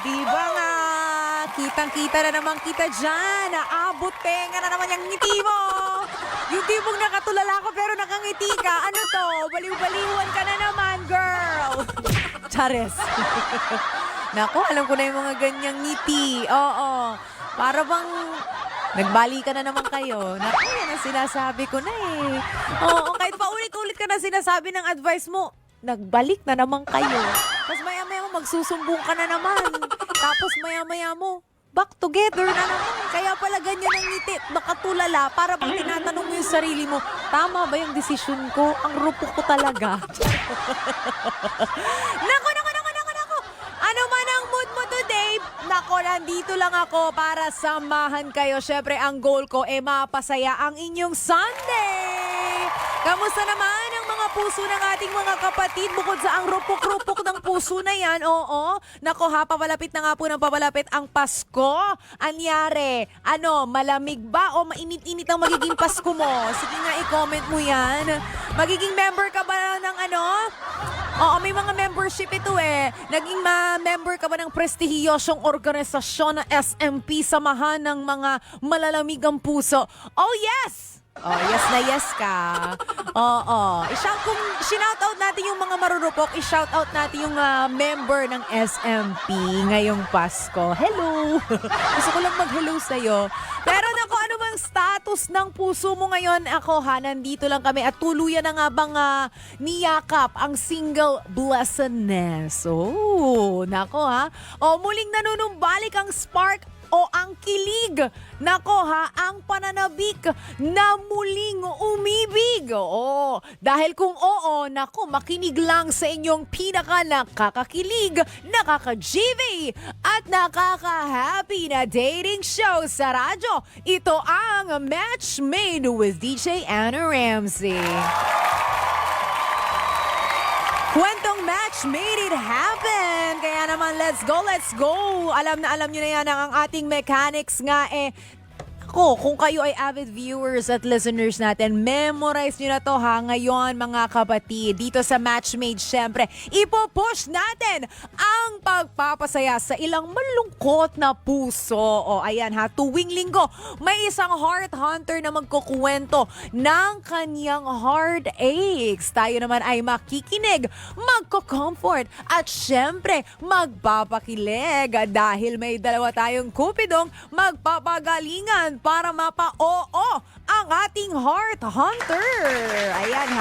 di ba nga? Kitang-kita na naman kita dyan. Naabot tenga na naman yung ngiti mo. Yung tipong nakatulala ko pero nakangiti ka. Ano to? Baliw-baliwan ka na naman, girl. Chares. Naku, alam ko na yung mga ganyang ngiti. Oo. Para bang nagbali ka na naman kayo. Naku, yan ang sinasabi ko na eh. Oo, kahit pa ulit-ulit ka na sinasabi ng advice mo, nagbalik na naman kayo. Tapos maya-maya mo, magsusumbong ka na naman. Tapos maya-maya mo, back together na naman. Kaya pala ganyan ang ngiti, nakatulala, para bang tinatanong mo yung sarili mo, tama ba yung desisyon ko? Ang rupok ko talaga. Nako! Ano man ang mood mo today, nako, nandito lang ako para samahan kayo. Syempre, ang goal ko mapasaya ang inyong Sunday. Kamusta naman ang mga puso ng ating mga kapatid bukod sa ang rupok-rupok ng puso na yan? Oo. Nako ha, papalapit na nga po ng papalapit ang Pasko. Anyari, malamig ba o mainit-init ang magiging Pasko mo? Sige nga, i-comment mo yan. Magiging member ka ba ng Oo, may mga membership ito eh. Naging member ka ba ng prestihiyosyong organisasyon na SMP, Samahan ng Mga Malalamig ang Puso? Oh, yes! Oh, yes na yes ka. Oo. Kung shout-out natin yung mga marurupok, i-shoutout natin yung member ng SMP ngayong Pasko. Hello! Gusto ko lang mag-hello sa'yo. Pero naku, ano bang status ng puso mo ngayon? Ako nandito lang kami at tuluyan na nga bang niyakap ang single blessedness. Oh, nako muling nanunumbalik ang spark o ang kilig. Nako ang pananabik na muling umibig. Oo, dahil kung oo, nako, makinig lang sa inyong pinaka nakakakilig, nakaka-GV at nakaka-happy na dating show sa radyo. Ito ang Match Made with DJ Anna Ramsey. Kwentong match made it happen. Kaya naman, let's go. Alam nyo na yan ang ating mechanics nga kung kayo ay avid viewers at listeners natin, memorize nyo na to ngayon mga kapatid. Dito sa Matchmade, syempre, ipopush natin ang pagpapasaya sa ilang malungkot na puso. O ayan tuwing linggo, may isang heart hunter na magkukwento ng kanyang heartaches. Tayo naman ay makikinig, magko-comfort at syempre, magpapakilig dahil may dalawa tayong kupidong magpapagalingan para mapa-oo ang ating heart hunter. Ayan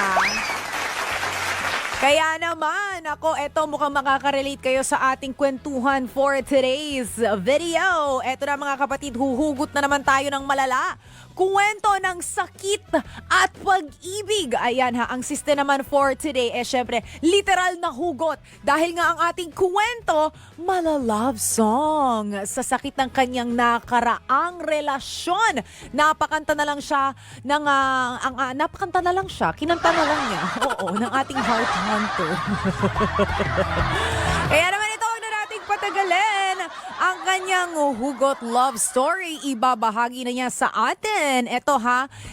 Kaya naman, eto mukhang makaka-relate kayo sa ating kwentuhan for today's video. Eto na mga kapatid, huhugot na naman tayo ng malala. Kwento ng sakit at pag-ibig. Ayan ang siste naman for today syempre, literal na hugot. Dahil nga ang ating kwento, mala-love song. Sa sakit ng kanyang nakaraang relasyon. Napakanta na lang siya, kinanta na lang niya. Oo, ng ating heart hunter. Kaya naman ito, huwag na nating patagalin. Ang kanyang hugot love story, ibabahagi na niya sa atin. Ito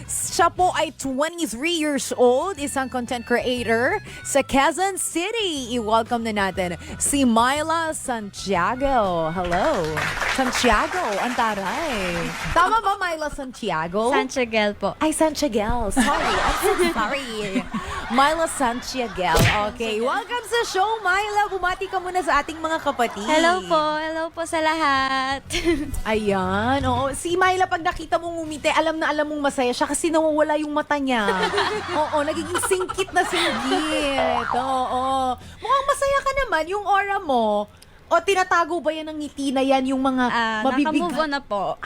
siya po ay 23 years old, isang content creator sa Quezon City. I-welcome na natin si Myla Santiago. Hello. Santiago, ang taray. Tama ba, Myla Santiago? Santiago po. Ay, Santiago. Sorry, I'm so sorry. Myla Santiago. Okay, welcome sa show, Myla. Bumati ka muna sa ating mga kapatid. Hello po sa lahat. Ayan, oo. Si Myla, pag nakita mong umiti, alam na alam mong masaya siya kasi nawawala yung mata niya. Oo, nagiging singkit na singkit. Oo. Mukhang masaya ka naman, yung aura mo. O tinatago ba yan ng ngiti na yan, yung mga mabibigat? Naka-move on na po.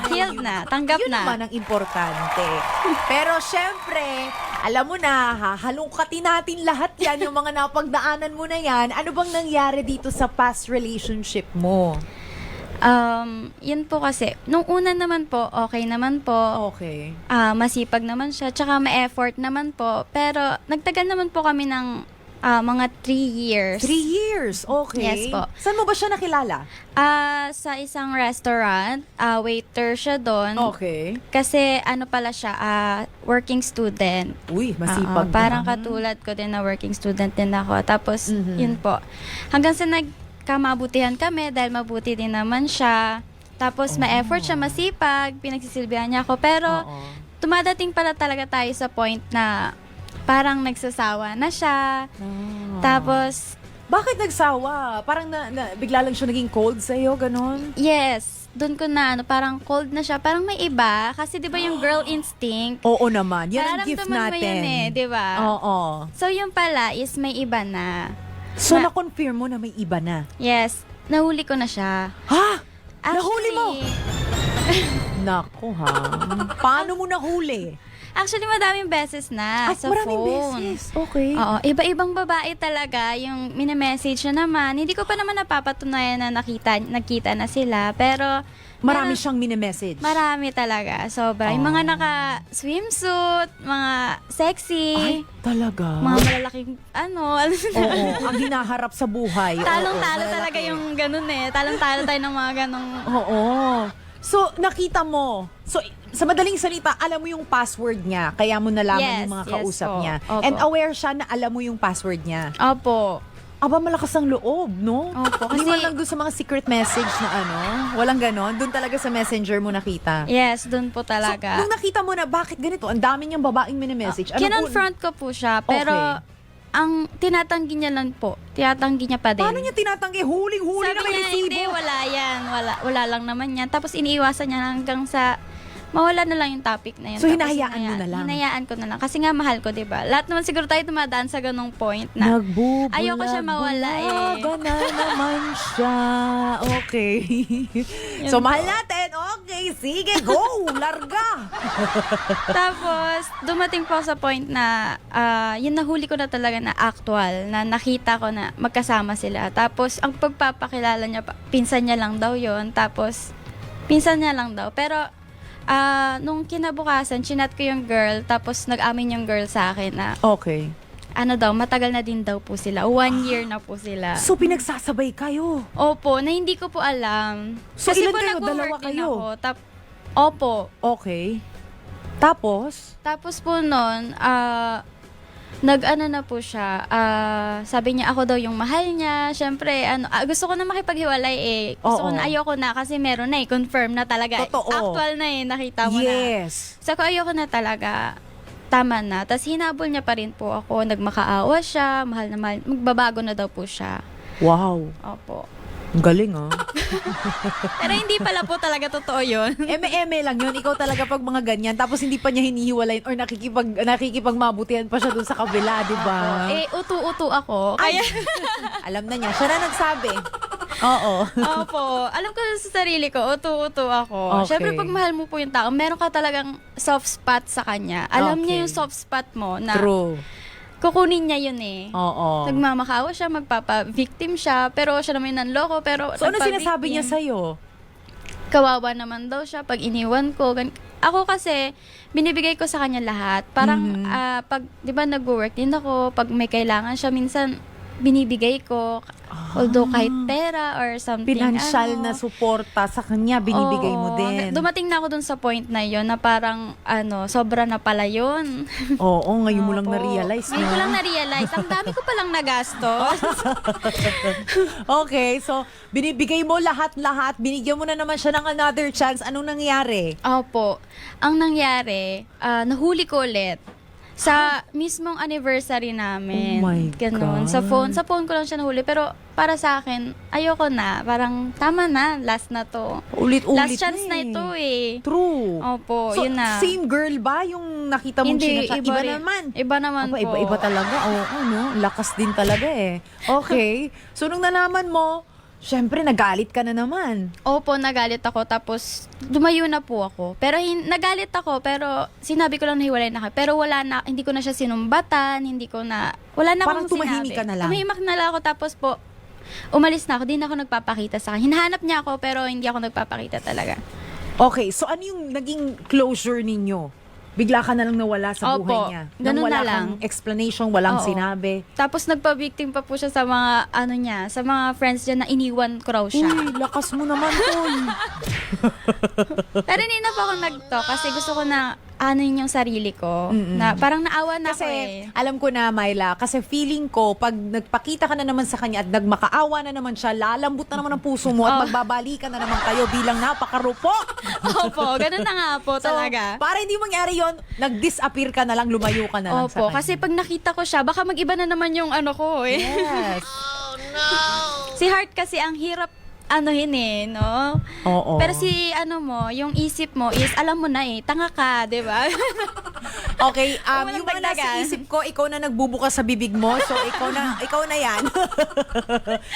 Healed na, tanggap yun na. Yun naman ang importante. Pero syempre, alam mo na, halungkatin natin lahat yan, yung mga napagdaanan mo na yan. Ano bang nangyari dito sa past relationship mo? Yun po kasi, nung una naman po, okay naman po. Okay. Masipag naman siya, tsaka ma-effort naman po. Pero nagtagal naman po kami ng mga 3 years. 3 years? Okay. Yes po. Saan mo ba siya nakilala? Sa isang restaurant, waiter siya doon. Okay. Kasi pala siya, working student. Uy, masipag Parang katulad ko din na working student din ako. Tapos, yun po. Hanggang sa nagkamabutihan kami dahil mabuti din naman siya. Tapos ma-effort siya, masipag, pinagsisilbihan niya ako. Pero Oo. dumadating pala talaga tayo sa point na parang nagsasawa na siya. Tapos, Bakit nagsawa? Parang bigla lang siya naging cold sa'yo, ganon? yes, doon ko na, parang cold na siya. Parang may iba. Kasi di ba yung girl instinct, Oo naman. Yan ang gift nararamdaman mo natin. yun eh, di ba? Oo. So, yung pala is may iba na. So, Na- na-confirm mo na may iba na. Yes, nahuli ko na siya. Ha? Nahuli mo? Nako ha. Paano mo nahuli? Actually, madaming beses na sa maraming phone. beses. Okay. Oo, iba-ibang babae talaga yung mini-message na naman. Hindi ko pa naman napapatunayan na nagkita na sila. Pero, Marami meron- siyang mini-message. Marami talaga. Sobra. Yung mga naka-swimsuit, mga sexy, Ay, talaga? mga malalaking, alam mo na. Oo, ang hinaharap sa buhay. Oo, Talong-talo malalaki. talaga yung ganun eh. Talong-talo tayo ng mga ganong. Oo. So, nakita mo. So, sa madaling salita, alam mo yung password niya. Kaya mo nalaman Yes, yung mga yes kausap po. niya. Opo. And aware siya na alam mo yung password niya. Opo. Aba, malakas ang loob, no? Opo, Hindi kasi- man lang doon sa mga secret message na walang ganon. Doon talaga sa messenger mo nakita. Yes, dun po So, talaga. nung nakita mo na bakit ganito, ang dami niyang babaeng mini-message. Kinonfront ko po siya, pero Okay. ang tinatanggi niya lang po. Tinatanggi niya pa din. Paano niya tinatanggi? Huling-huli Sabi na may niya, resibo. hindi, wala yan. Wala lang naman yan. Tapos iniiwasan niya hanggang sa mawala na lang yung topic na yun. So, Tapos hinahayaan mo na lang? Hinayaan ko na lang. Kasi nga mahal ko, diba? Lahat naman siguro tayo dumadaan sa ganong point na Nagbubulag. ayoko siya mawala eh. Na naman siya. Okay. So, mahal natin. Okay, sige, go. Larga. Tapos, dumating po ako sa point na yun nahuli ko na talaga na actual, na nakita ko na magkasama sila. Tapos, ang pagpapakilala niya, pinsan niya lang daw yon. Tapos, pinsan niya lang daw. Pero, nung kinabukasan, chinat ko yung girl, tapos nag-amin yung girl sa akin na, Okay. matagal na din daw po sila. 1 year na po sila. So, pinagsasabay kayo. Opo, na hindi ko po alam. So, ilan po kayo? nagwo-work Dalawa din kayo? ako. Opo. Okay. Tapos? Tapos po nun, nag-ano na po siya, sabi niya ako daw yung mahal niya. Siyempre, gusto ko na makipaghiwalay eh. Gusto ko Oo. na, ayoko na kasi meron na eh, confirm na talaga. Totoo. Actual na eh, nakita mo na. Yes. So, ayoko na talaga. Tama na. Tapos hinabol niya pa rin po ako. Nagmakaawa siya, mahal na mahal. Magbabago na daw po siya. Wow. Opo. Ang galing, Pero hindi pala po talaga totoo yun. Eme-eme lang yun. Ikaw talaga pag mga ganyan. Tapos hindi pa niya hinihiwalayin or nakikipagmabutihan pa siya dun sa kabila, di ba? Utu-utu ako. Ay, Kaya, alam na niya. Siya na nagsabi. Oo. opo. Alam ko sa sarili ko, utu-utu ako. Okay. Siyempre, pag mahal mo po yung tao, meron ka talagang soft spot sa kanya. Alam niya Okay. yung soft spot mo na True. kukunin niya yun eh. Oo. Nagmamakaawa siya, magpapa-victim siya, pero siya naman yung nanloko, pero So, ano nagpa-victim. sinasabi niya sa'yo? Kawawa naman daw siya pag iniwan ko. Ako kasi, binibigay ko sa kanya lahat. Parang, pag, di ba, nag-work din ako, pag may kailangan siya, minsan, binibigay ko. Although kahit pera or something. Financial na suporta sa kanya, binibigay mo Oo. din. Dumating na ako dun sa point na yon na parang, sobra na pala yun. Oo, ngayon mo lang Opo. na-realize. Ngayon ko no? lang na-realize. Ang dami ko palang nagastos. Okay, so binibigay mo lahat-lahat, binigyan mo na naman siya ng another chance. Anong nangyari? Opo. Ang nangyari, nahuli ko ulit. Sa mismong anniversary namin. Oh my Ganun. God. Sa phone ko lang siya nahuli. Pero para sa akin, ayoko na. Parang tama na. Last na to. Ulit-ulit Last chance na ito eh. True. Opo, So, yun na. same girl ba yung nakita mong Hindi, sinachat? Iba rin. naman. Iba naman Aba, po. iba talaga. Oo, no? Lakas din talaga eh. Okay. So, nung nalaman mo, syempre, nagalit ka na naman. Opo, nagalit ako. Tapos, lumayo na po ako. Pero, nagalit ako. Pero, sinabi ko lang na hiwalay na kami. Pero, hindi ko na siya sinumbatan. Wala na Parang akong tumahimik sinabi. ka na lang. Tumahimak na lang ako. Tapos po, umalis na ako. Di na ako nagpapakita sa kanya. Hinahanap niya ako, pero hindi ako nagpapakita talaga. Okay, so ano yung naging closure ninyo? Bigla ka na lang nawala sa Opo, buhay niya. Nang ganun wala na lang. kang explanation, walang Oo. sinabi. Tapos, nagpa-victim pa po siya sa mga, sa mga friends niya na iniwan ko raw siya. Uy, lakas mo naman, Tol. Pero hindi na po ako nag-talk kasi gusto ko na ano yun yung sarili ko. Na parang naawa na ako Kasi eh. alam ko na, Myla, kasi feeling ko, pag nagpakita ka na naman sa kanya at nagmakaawa na naman siya, lalambot na naman ang puso mo at magbabalikan na naman kayo bilang napakarupok. Opo, ganun na nga po talaga. Para hindi mangyari yon, nag-disappear ka na lang, lumayo ka na lang sa Opo, kanya. kasi pag nakita ko siya, baka mag-iba na naman yung ano ko eh. Yes. Si Heart kasi ang hirap anuhin eh, no? Oo. Pero si ano mo, yung isip mo is alam mo na eh, tanga ka, 'di ba? Okay, Walang yung mga nasa dagdagan. isip ko, ikaw na nagbubukas sa bibig mo. So, ikaw na yan.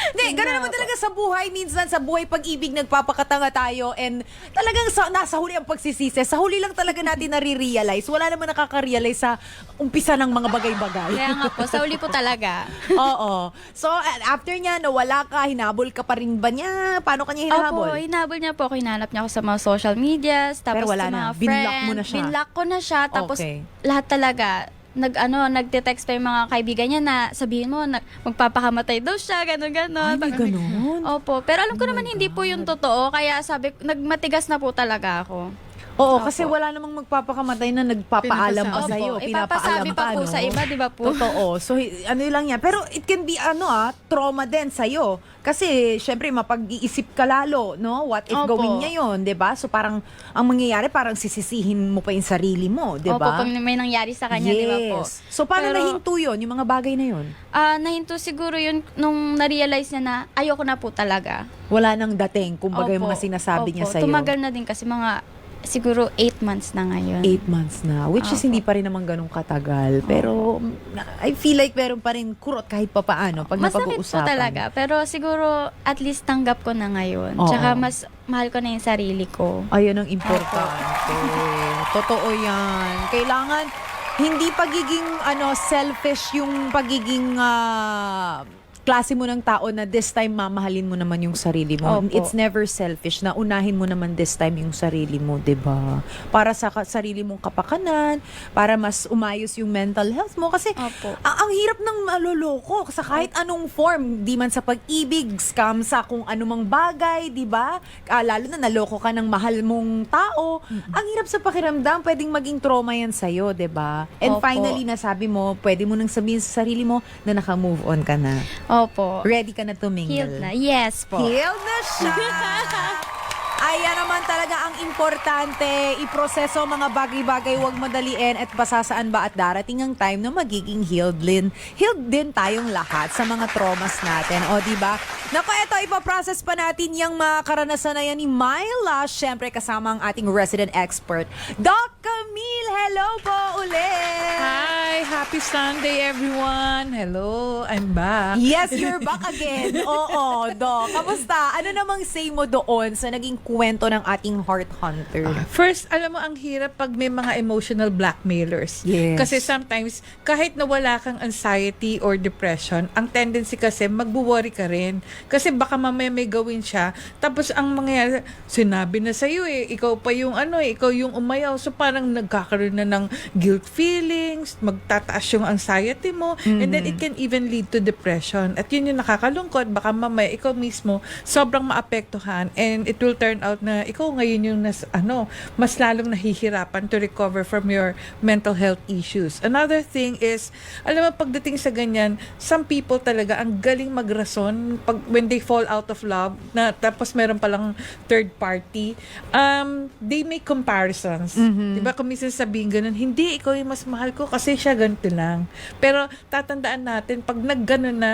Hindi, gano'n naman talaga sa buhay. Minsan sa buhay pag-ibig, nagpapakatanga tayo and talagang nasa huli ang pagsisisi. Sa huli lang talaga natin nare-realize. Wala naman nakaka-realize sa umpisa ng mga bagay-bagay. Kaya nga po, sa uli po talaga. Oo. So, after niya, nawala ka, hinabol ka pa rin ba niya? Paano kanya hinahabol? Opo, hinabol niya po ako, hinanap niya ako sa mga social medias, tapos Pero wala sa mga na. Binlock mo na siya. Binlock ko na siya, tapos Okay. lahat talaga, nagte-text pa yung mga kaibigan niya na sabihin mo, magpapakamatay daw siya, gano'n. Ay, may ganun? Opo, pero alam ko naman hindi po yung totoo, kaya sabi, nagmatigas na po talaga ako. Oo, Opo. kasi wala namang magpapakamatay na nagpapaalam pa Opo, sa'yo. ipapasabi pa po sa iba, di ba po? Totoo. So, ano lang yan. Pero it can be, trauma din sa'yo. Kasi, syempre, mapag-iisip ka lalo, no? What if Opo. gawin niya yun, di ba? So, parang, ang mangyayari, parang sisisihin mo pa yung sarili mo, di Opo, ba? pag may nangyari sa kanya, di ba po? Yes. So, paano Pero- nahinto yun, yung mga bagay na yun? Nahinto siguro yun nung na-realize niya na ayoko na po talaga. Wala nang dating, kumbaga yung mga sinasabi niya sa'yo. Tumagal na din kasi mga siguro 8 months na ngayon. 8 months na, which is Opo. hindi pa rin naman ganun katagal. Pero, I feel like meron pa rin kurot kahit pa paano pag Masakit po napag-uusapan. talaga. Pero siguro at least tanggap ko na ngayon. Oo. Tsaka mas mahal ko na yung sarili ko. Ayun ang importante. Totoo yan. Kailangan, hindi pagiging selfish yung pagiging klase mo ng tao na this time mamahalin mo naman yung sarili mo. Opo. It's never selfish na unahin mo naman this time yung sarili mo, 'di ba? Para sa sarili mong kapakanan, para mas umayos yung mental health mo kasi Opo. ang hirap ng maloloko sa kahit anong form, di man sa pag-ibig, scam sa kung anumang bagay, 'di ba? Lalo na naloko ka ng mahal mong tao. Ang hirap sa pakiramdam, pwedeng maging trauma yan sa'yo, 'di ba? And Opo. finally, nasabi mo, pwede mo nang sabihin sa sarili mo na naka-move on ka na. Opo. Ready ka na tumingil. Healed na. Yes po. Healed na siya! Ayan naman talaga ang importante. Iproseso ang mga bagay-bagay, huwag madaliin at pasasaan ba at darating ang time na magiging healed din. Healed din tayong lahat sa mga traumas natin. O, di ba? Naku, eto, ipaprocess pa natin yung mga karanasan na yan ni Myla. Siyempre, kasama ang ating resident expert, Doc Camille. Hello po ulit! Hi! Happy Sunday, everyone! Hello, I'm back. Yes, you're back again. Oo, Doc. Kamusta? Ano namang say mo doon sa naging kwento ng ating heart hunter? First, alam mo, ang hirap pag may mga emotional blackmailers. Yes. Kasi sometimes, kahit na wala kang anxiety or depression, ang tendency kasi, magwo-worry ka rin. Kasi baka mamaya may gawin siya, tapos ang mangyayari, sinabi na sa'yo ikaw pa yung ikaw yung umayaw. So parang nagkakaroon na ng guilt feelings, magtataas yung anxiety mo, and then it can even lead to depression. At yun yung nakakalungkot, baka mamaya ikaw mismo sobrang maapektuhan, and it will turn out na ikaw ngayon yung mas lalong nahihirapan to recover from your mental health issues. Another thing is, alam mo, pagdating sa ganyan, some people talaga ang galing magrason when they fall out of love, na tapos meron palang third party, they make comparisons. Diba, kung minsan sabihin ganun, hindi, ikaw yung mas mahal ko kasi siya ganito lang. Pero tatandaan natin, pag nagganon na,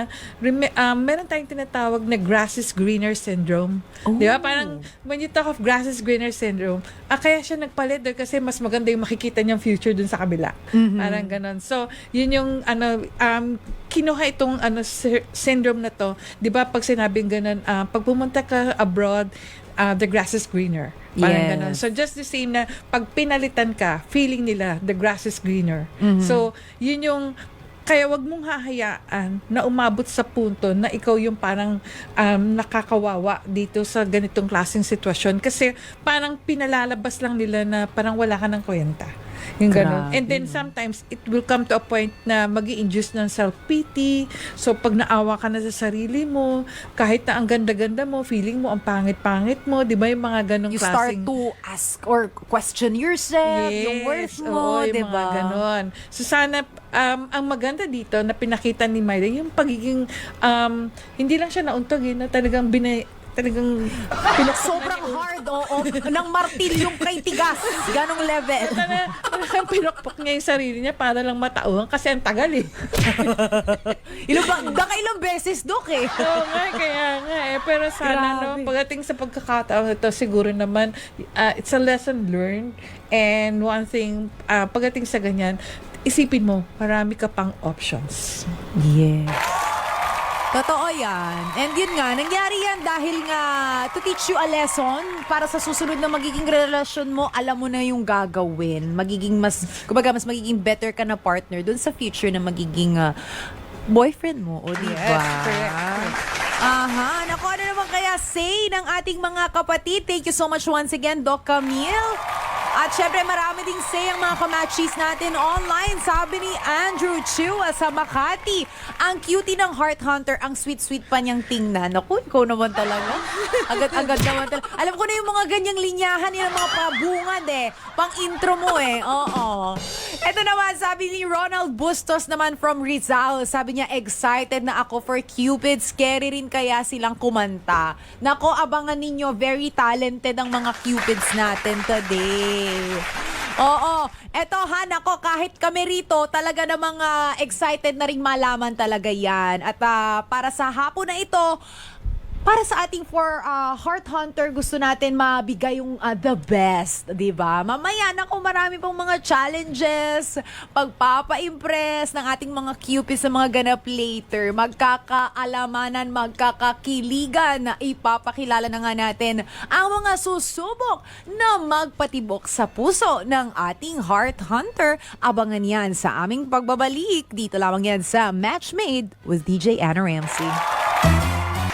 meron tayong tinatawag na grass is greener syndrome. Di ba? Parang, when you talk of grass is greener syndrome, kaya siya nagpalit doon kasi mas maganda yung makikita niyang future dun sa kabila. Parang ganon. So, yun yung, kinuha itong syndrome na to. Di ba, pag sinabing ganon, pag pumunta ka abroad, the grass is greener. Parang Yes. ganon. So, just the same na pag pinalitan ka, feeling nila, the grass is greener. So, yun yung, kaya wag mong hahayaan na umabot sa punto na ikaw yung parang nakakawawa dito sa ganitong klaseng sitwasyon. Kasi parang pinalalabas lang nila na parang wala ka ng kwenta. Yung ganun. Grabe, And then no? sometimes it will come to a point na mag-i-induce ng self-pity. So pag naawa ka na sa sarili mo, kahit na ang ganda-ganda mo, feeling mo ang pangit-pangit mo, di ba yung mga ganong You start klaseng... to ask or question yourself, yung worth mo, oo, yung di mga ba? ganon. So sana, ang maganda dito na pinakita ni Myla, yung pagiging, hindi lang siya nauntog na talagang talagang Sobrang hard, oo. Ng martilyong kay tigas. Ganong level. talagang pinakpak niya yung sarili niya para lang matauhan kasi ang tagal eh. Ilang beses, Dok, eh. Oo nga, kaya nga eh. Pero sana, Grabe. no, pagdating sa pagkakataon ito, siguro naman, it's a lesson learned. And one thing, pagdating sa ganyan, isipin mo, marami ka pang options. Yes. Totoo yan. And yun nga, nangyari yan dahil nga to teach you a lesson para sa susunod na magiging relasyon mo, alam mo na yung gagawin. Magiging mas magiging better ka na partner dun sa future na magiging boyfriend mo. O diba? Yes, correct. Aha. Naku, ano naman kaya say ng ating mga kapatid? Thank you so much once again, Doc Camille. At syempre, marami ding say ang mga kamatchis natin online. Sabi ni Andrew Chua sa Makati, ang cutie ng Heart Hunter, ang sweet-sweet pa niyang tingnan. Naku, ikaw naman talaga. Agad-agad naman talaga. Alam ko na yung mga ganyang linyahan, yung mga pabungad eh. Pang-intro mo eh. Oo. Ito naman, sabi ni Ronald Bustos naman from Rizal. Sabi niya, excited na ako for Cupid. Scary rin kaya silang kumanta. Nako, abangan ninyo. Very talented ang mga Cupids natin today. Oo. Eto ha, nako, kahit kami rito, talaga namang excited na rin malaman talaga yan. At para sa hapon na ito, para sa ating Heart Hunter, gusto natin mabigay yung the best, di ba? Mamaya, naku, marami pang mga challenges, pagpapa-impress ng ating mga cupids sa mga ganap later. Magkakaalamanan, magkakakiligan na ipapakilala na nga natin ang mga susubok na magpatibok sa puso ng ating Heart Hunter. Abangan yan sa aming pagbabalik. Dito lamang yan sa Match Made with DJ Anna Ramsey.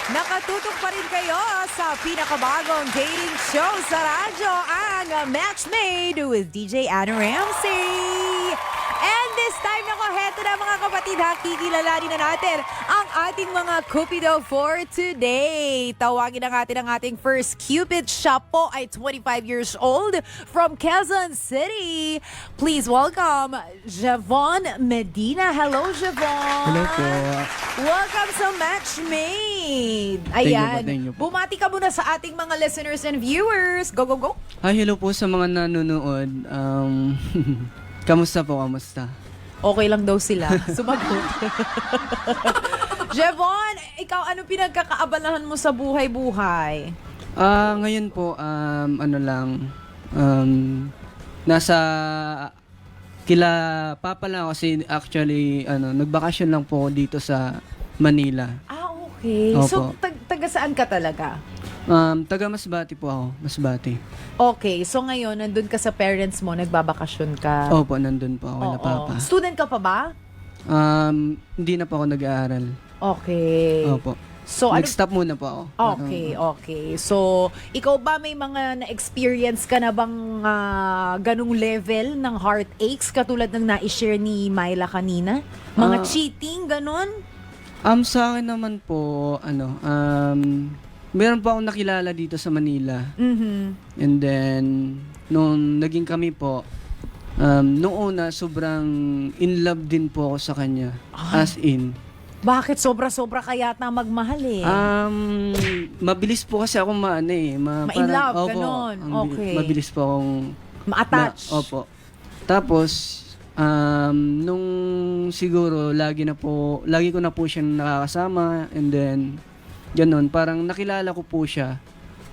Nakatutok pa rin kayo sa pinakabagong dating show sa radyo, ang Match Made with DJ Anna Ramsey. And this time, heto na mga kapatid, kikilalanin na natin ang ating mga Cupido for today. Tawagin na natin ang ating first Cupid. Siya po ay 25 years old from Quezon City. Please welcome Javon Medina. Hello, Javon. Hello po. Welcome sa Match Made. Thank you Ayan. po, thank you po. Bumati ka muna sa ating mga listeners and viewers. Go, go, go. Hi, hello po sa mga nanonood. Kamusta po, kamusta? Okay lang daw sila. Sumagot. Javon, ikaw, ano pinagkakaabalahan mo sa buhay-buhay? Ngayon po, nasa kila Papa lang ako kasi actually, nagbakasyon lang po ako dito sa Manila. Okay. So, Opo. taga saan ka talaga? Taga Masbate po ako, Masbate. Okay. So, ngayon, nandun ka sa parents mo, nagbabakasyon ka. Opo, nandun po ako na Oo. Papa. Student ka pa ba? Hindi na po ako nag-aaral. Okay. Opo. So, ano? Nag-stop muna po ako. Okay. So, ikaw ba may mga na-experience ka na bang ganung level ng heartaches katulad ng na-share ni Myla kanina? Mga cheating, ganun? Sa akin naman po, meron pa akong nakilala dito sa Manila. Mhm. And then, nung naging kami po, nung una, sobrang in love din po ako sa kanya. As in. Bakit sobra-sobra ka yata magmahal eh? Mabilis po kasi ako Ma-in love, ganon. Okay. Mabilis po akong Ma-attach? opo. Tapos, nung siguro, lagi ko na po siyang nakakasama. And then, ganon, parang nakilala ko po siya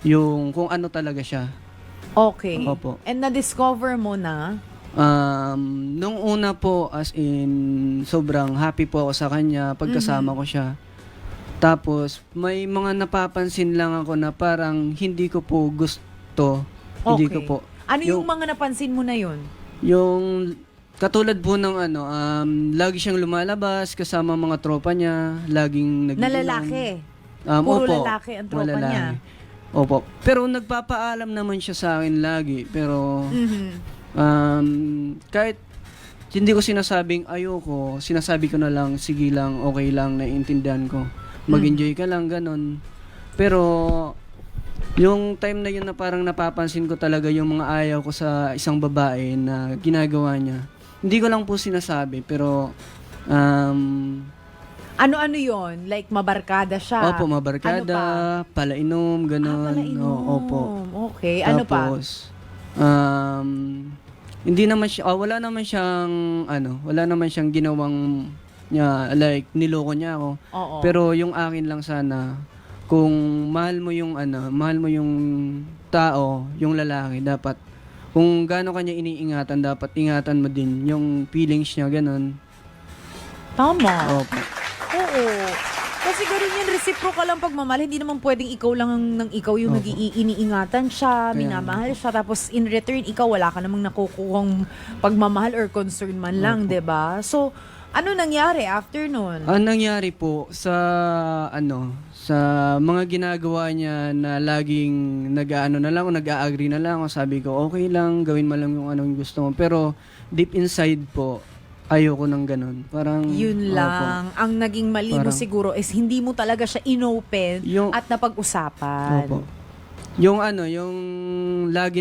yung kung ano talaga siya. Okay. Opo. And na-discover mo na? Nung una po, as in, sobrang happy po ako sa kanya pagkasama ko siya. Tapos, may mga napapansin lang ako na parang hindi ko po gusto. Hindi ko po. Ano yung mga napansin mo na yun? Yung, katulad po ng lagi siyang lumalabas kasama mga tropa niya, laging Na lalaki? Puro opo, lalaki ang tropa mga lalaki. niya? Opo. Pero nagpapaalam naman siya sa akin lagi. Pero, Mhm. Kahit hindi ko sinasabing ayoko, sinasabi ko na lang, sige lang, okay lang, naiintindihan ko. Mag-enjoy ka lang, ganun. Pero, yung time na yun na parang napapansin ko talaga yung mga ayaw ko sa isang babae na ginagawa niya. Hindi ko lang po sinasabi, pero, Ano-ano yon? Like, mabarkada siya? opo, mabarkada, Ano pa? palainom, ganun. Palainom. Opo. Okay, ano pa? Tapos, hindi naman siya, wala naman siyang ginawang niya, like, niloko niya ako. Oo. Pero yung akin lang sana, kung mahal mo yung tao, yung lalaki, dapat, kung gaano kanya iniingatan, dapat ingatan mo din yung feelings niya, ganun. Tama. Opo. Oo. Kasi ganun yan, reciprocal lang pagmamahal. Hindi naman pwedeng ikaw lang ng ikaw yung Opo. iniingatan siya, Kaya minamahal siya, tapos in return, ikaw wala ka namang nakukuhang pagmamahal or concern man lang, Opo. 'di ba? So, ano nangyari after nun? Ang nangyari po sa sa mga ginagawa niya na laging nag-aano na lang o nag-a-agree na lang, o sabi ko okay lang, gawin mo lang yung anong gusto mo. Pero deep inside po, ayoko ng ganun. Parang Yun opo. lang. Ang naging mali mo Parang- siguro is hindi mo talaga siya inopen Yung- at napag-usapan. Opo. Yung lagi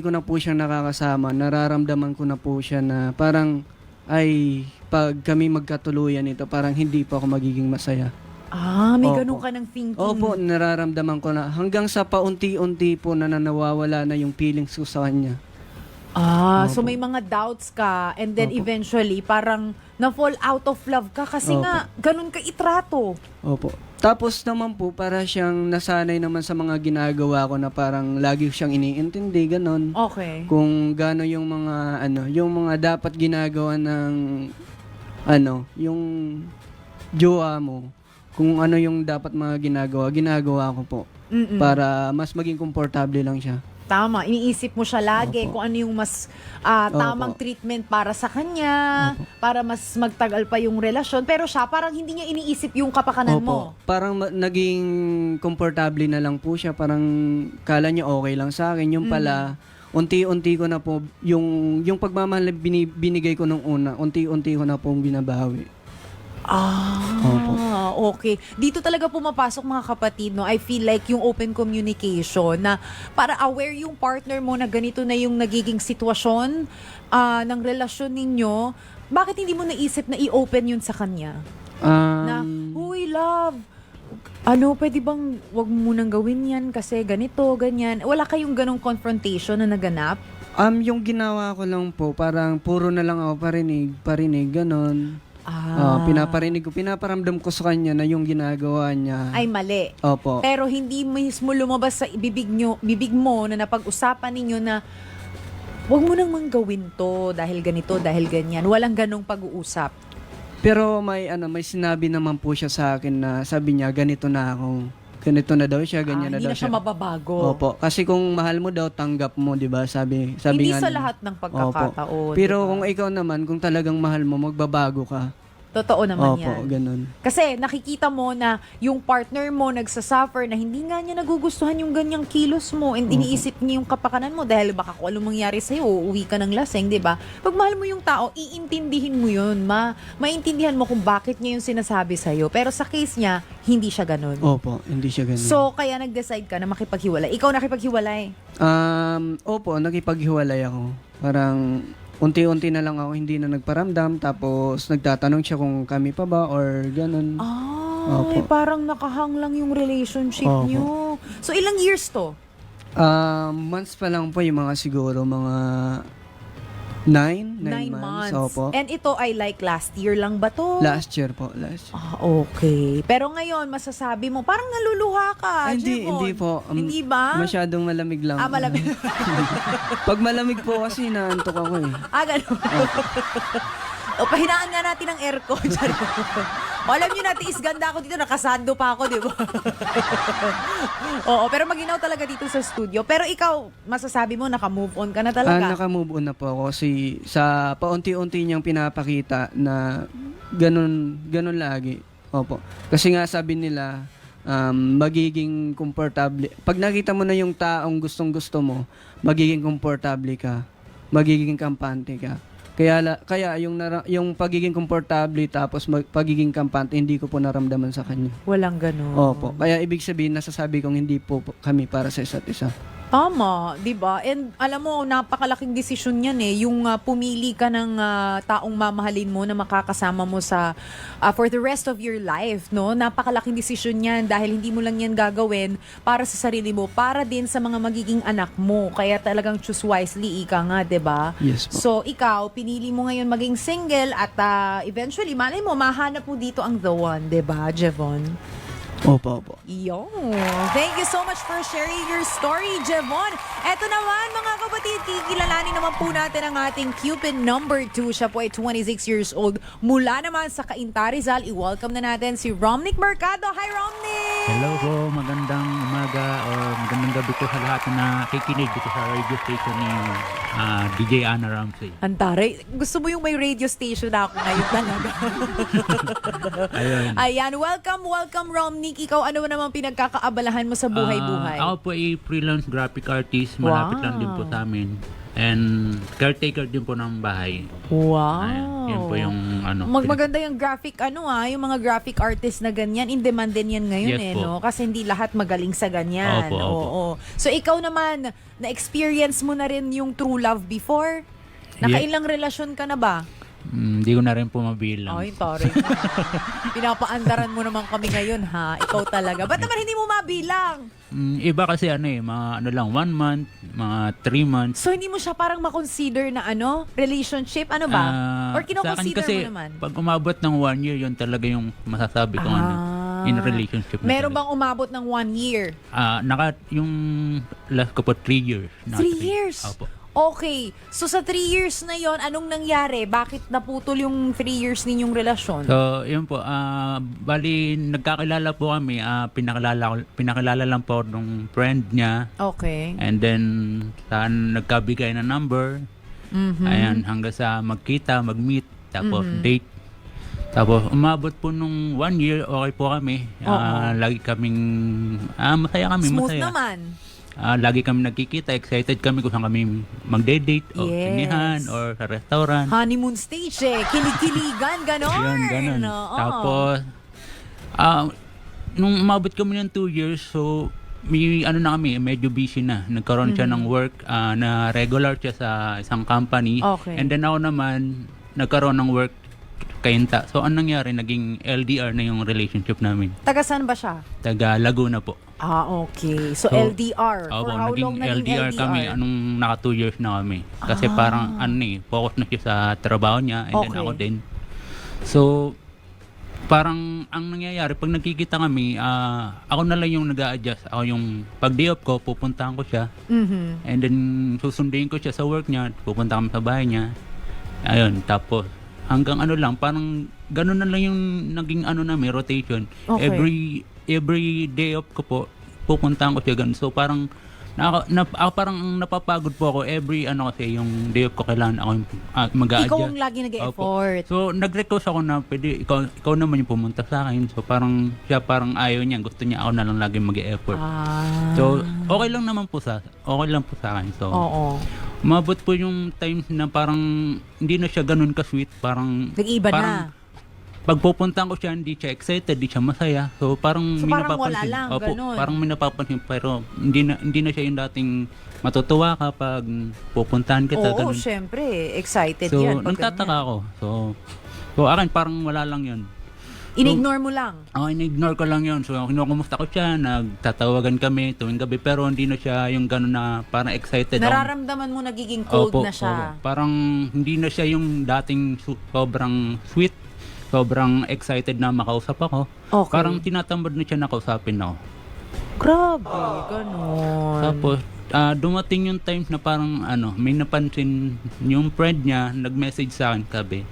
ko na po siyang nakakasama, nararamdaman ko na po siya na parang ay pag kami magkatuluyan ito, parang hindi pa ako magiging masaya. Ah, may Opo. ganun ka ng thinking. Opo, nararamdaman ko na hanggang sa paunti-unti po na nawawala na yung feelings ko sa kanya. So Opo. may mga doubts ka and then Opo. eventually parang na-fall out of love ka kasi Opo. nga ganun ka itrato. Opo. Tapos naman po, para siyang nasanay naman sa mga ginagawa ko na parang lagi siyang iniintindi, ganon. Okay. Kung gaano yung mga yung mga dapat ginagawa ng yung jowa mo, kung ano yung dapat mga ginagawa ko po Mm-mm. para mas maging komportable lang siya. Tama, iniisip mo siya lagi Opo. kung ano yung mas tamang Opo. treatment para sa kanya, para mas magtagal pa yung relasyon. Pero siya, parang hindi niya iniisip yung kapakanan mo. Parang naging komportable na lang po siya, parang kala niya okay lang sa akin, yung pala unti-unti ko na po yung pagmamahal na binigay ko nung una, unti-unti ko na pong binabawi. Opo. Okay. Dito talaga pumapasok mga kapatid, no? I feel like yung open communication na para aware yung partner mo na ganito na yung nagiging sitwasyon ng relasyon ninyo, bakit hindi mo naisip na i-open yun sa kanya? Na, huy, love, pwede bang wag mo munang gawin yan kasi ganito, ganyan. Wala kayong ganong confrontation na naganap? Yung ginawa ko lang po, parang puro na lang ako parinig, ganon. Pinaparamdam ko sa kanya na yung ginagawa niya. Ay mali. Opo. Pero hindi mismo lumabas sa bibig mo na napag-usapan ninyo na wag mo nang manggawin to dahil ganito, dahil ganyan. Walang ganong pag-uusap. Pero may sinabi naman po siya sa akin na sabi niya ganito na ako. Ganito na daw siya, ganyan na Hindi daw na siya siya. mababago. Opo. Kasi kung mahal mo daw, tanggap mo, 'di ba? Sabi Hindi nga sa nila. lahat ng pagkakataon. Pero diba? kung ikaw naman, kung talagang mahal mo, magbabago ka. Totoo naman Opo, yan. ganun. Kasi nakikita mo na yung partner mo nagsasuffer na hindi nga niya nagugustuhan yung ganyang kilos mo and iniisip niya yung kapakanan mo dahil baka kung anong mangyari sa'yo, uuwi ka ng laseng, di ba? Pag mahal mo yung tao, iintindihin mo yun. Maintindihan mo kung bakit niya yung sinasabi sa'yo. Pero sa case niya, hindi siya ganun. Opo, hindi siya ganun. So, kaya nag-decide ka na makipaghiwalay. Ikaw nakipaghiwalay. Opo, nakipaghiwalay ako. Parang unti-unti na lang ako hindi na nagparamdam, tapos nagtatanong siya kung kami pa ba or ganun. Ay, parang nakahang lang yung relationship Opo. niyo. So, ilang years to? Months pa lang po, yung mga siguro mga 9 9 months. months. Opo. And ito ay like last year lang ba to? Last year po, last year. Okay. Pero ngayon, masasabi mo, parang naluluha ka, Hindi, Jevon. hindi po. Hindi ba? Masyadong malamig lang. Malamig. Pag malamig po kasi, naantok ako eh. Ganun. O, pahinaan nga natin ang aircon. Alam nyo natin, isganda ako dito, nakasando pa ako, di ba? Oo, pero maginaw talaga dito sa studio. Pero ikaw, masasabi mo, naka-move on ka na talaga. Naka-move on na po ako kasi sa paunti-unti niyang pinapakita na ganun lagi. Opo. Kasi nga sabi nila, magiging komportable. Pag nakita mo na yung taong gustong-gusto mo, magiging komportable ka. magiging kampante ka. Kaya yung pagiging komportable tapos pagiging kampante, hindi ko po naramdaman sa kanya. Walang ganun. Opo. Kaya ibig sabihin, nasasabi kong hindi po kami para sa isa't isa. Tama, 'di ba? And alam mo, napakalaking desisyon 'yan eh, yung pumili ka ng taong mamahalin mo na makakasama mo sa for the rest of your life, no? Napakalaking desisyon 'yan dahil hindi mo lang 'yan gagawin para sa sarili mo, para din sa mga magiging anak mo. Kaya talagang choose wisely, ika nga, 'di ba? Yes po. So ikaw, pinili mo ngayon maging single at eventually malay mo mahanap mo dito ang the one, 'di ba, Jevon? Opo. Yo! Thank you so much for sharing your story, Jevon. Eto naman, mga kapatid, kikilalanin naman po natin ang ating Cupid number 2. Siya po ay 26 years old. Mula naman sa Cainta, Rizal, i-welcome na natin si Romnick Mercado. Hi, Romnick! Hello po, magandang umaga o magandang gabi po sa lahat na nakikinig dito sa radio station ni DJ Ana Ramsey. Antare, gusto mo yung may radio station na ako ngayon talaga. Ayun. Ayan, welcome Romnick. Ikaw, ano naman pinagkakaabalahan mo sa buhay-buhay? Ako po ay freelance graphic artist, malapit lang din po sa amin. And caretaker din po ng bahay. Wow! Ayan, yun po yung ano. Maganda yung graphic yung mga graphic artist na ganyan, in demand din yan ngayon Yes eh, po. no? Kasi hindi lahat magaling sa ganyan. Opo. Oo. So ikaw naman, na-experience mo na rin yung true love before? Nakailang relasyon ka na ba? Hindi ko na rin po mabilang. Ay, taray na. Pinapaandaran mo naman kami ngayon, ha? Ikaw talaga. Ba't naman hindi mo mabilang? Iba kasi mga ano lang, 1 month, mga 3 months. So hindi mo siya parang makonsider na relationship? Ano ba? Or Sa akin kinoconsider kasi, mo naman? pag umabot ng 1 year, yun talaga yung masasabi ko in relationship. na Meron talaga. bang umabot ng 1 year? Yung last ko po 3 years. 3 years? Opo. Okay. So sa 3 years na yon, anong nangyari? Bakit naputol yung 3 years ninyong relasyon? So, yun po. Bali, nagkakilala po kami. Pinakilala lang po nung friend niya. Okay. And then, saan nagkabigay ng number. Ayan, hanggang sa magkita, mag-meet. Tapos, date. Tapos, umabot po nung 1 year, okay po kami. Lagi kaming, masaya kami, Smooth masaya. naman. Lagi kami nagkikita, excited kami kung saan kami magde-date o Yes. sinihan or sa restaurant. Honeymoon stage eh. Kilig-kiligan, ganon. Yun, ganun. Oo. Tapos, nung umabot kami ng 2 years, so, may kami, medyo busy na. Nagkaroon siya ng work na regular siya sa isang company. Okay. And then ako naman, nagkaroon ng work Cainta. So, anong nangyari? Naging LDR na yung relationship namin. Taga saan ba siya? Taga Laguna po. Okay. So, So, LDR. For Opo, how long naging LDR kami. Anong naka 2 years na kami. Kasi parang focus na siya sa trabaho niya and then Okay. ako din. So, parang ang nangyayari, pag nagkikita kami, ako na lang yung nag-a-adjust. Ako yung, pag day off ko, pupuntahan ko siya. Mhm. And then, susundin ko siya sa work niya. Pupunta kami sa bahay niya. Ayun, tapos, hanggang lang, parang ganun na lang yung naging namin, rotation. Okay. Every day off ko po, pupuntahan ko siya ganun. So parang parang napapagod po ako every kasi yung day off ko kailangan ako yung mag-a-adjust. Ikaw ang lagi nag-e-effort. So nag-request ako na pwede ikaw naman yung pumunta sa akin. So parang siya parang ayaw niya, gusto niya ako na lang lagi mag-e-effort. So okay lang po sa akin. So umabot po yung times na parang hindi na siya ganun ka-sweet, parang Nag-iba parang, na. Pag pupuntahan ko siya, hindi siya excited, hindi siya masaya. So parang So, may parang wala napapansin. lang, Opo, ganun. parang may napapansin pero hindi na siya yung dating matutuwa kapag pupuntahan kita Oo, ganun. syempre. Excited So yan. pag nagtataka ganyan. ako. So akin parang wala lang 'yun. In-ignore mo lang. In-ignore ko lang 'yun. So kinukumusta ko siya, nagtatawagan kami tuwing gabi pero hindi na siya yung ganun na parang excited. Nararamdaman mo nagiging cold na siya. Opo. Parang hindi na siya yung dating sobrang sweet, sobrang excited na makausap ako. Okay. Parang tinatamad na siya na kausapin ako. Grabe, ganon. Tapos, dumating yung times na parang may napansin yung friend niya, nag-message sa akin, sabi,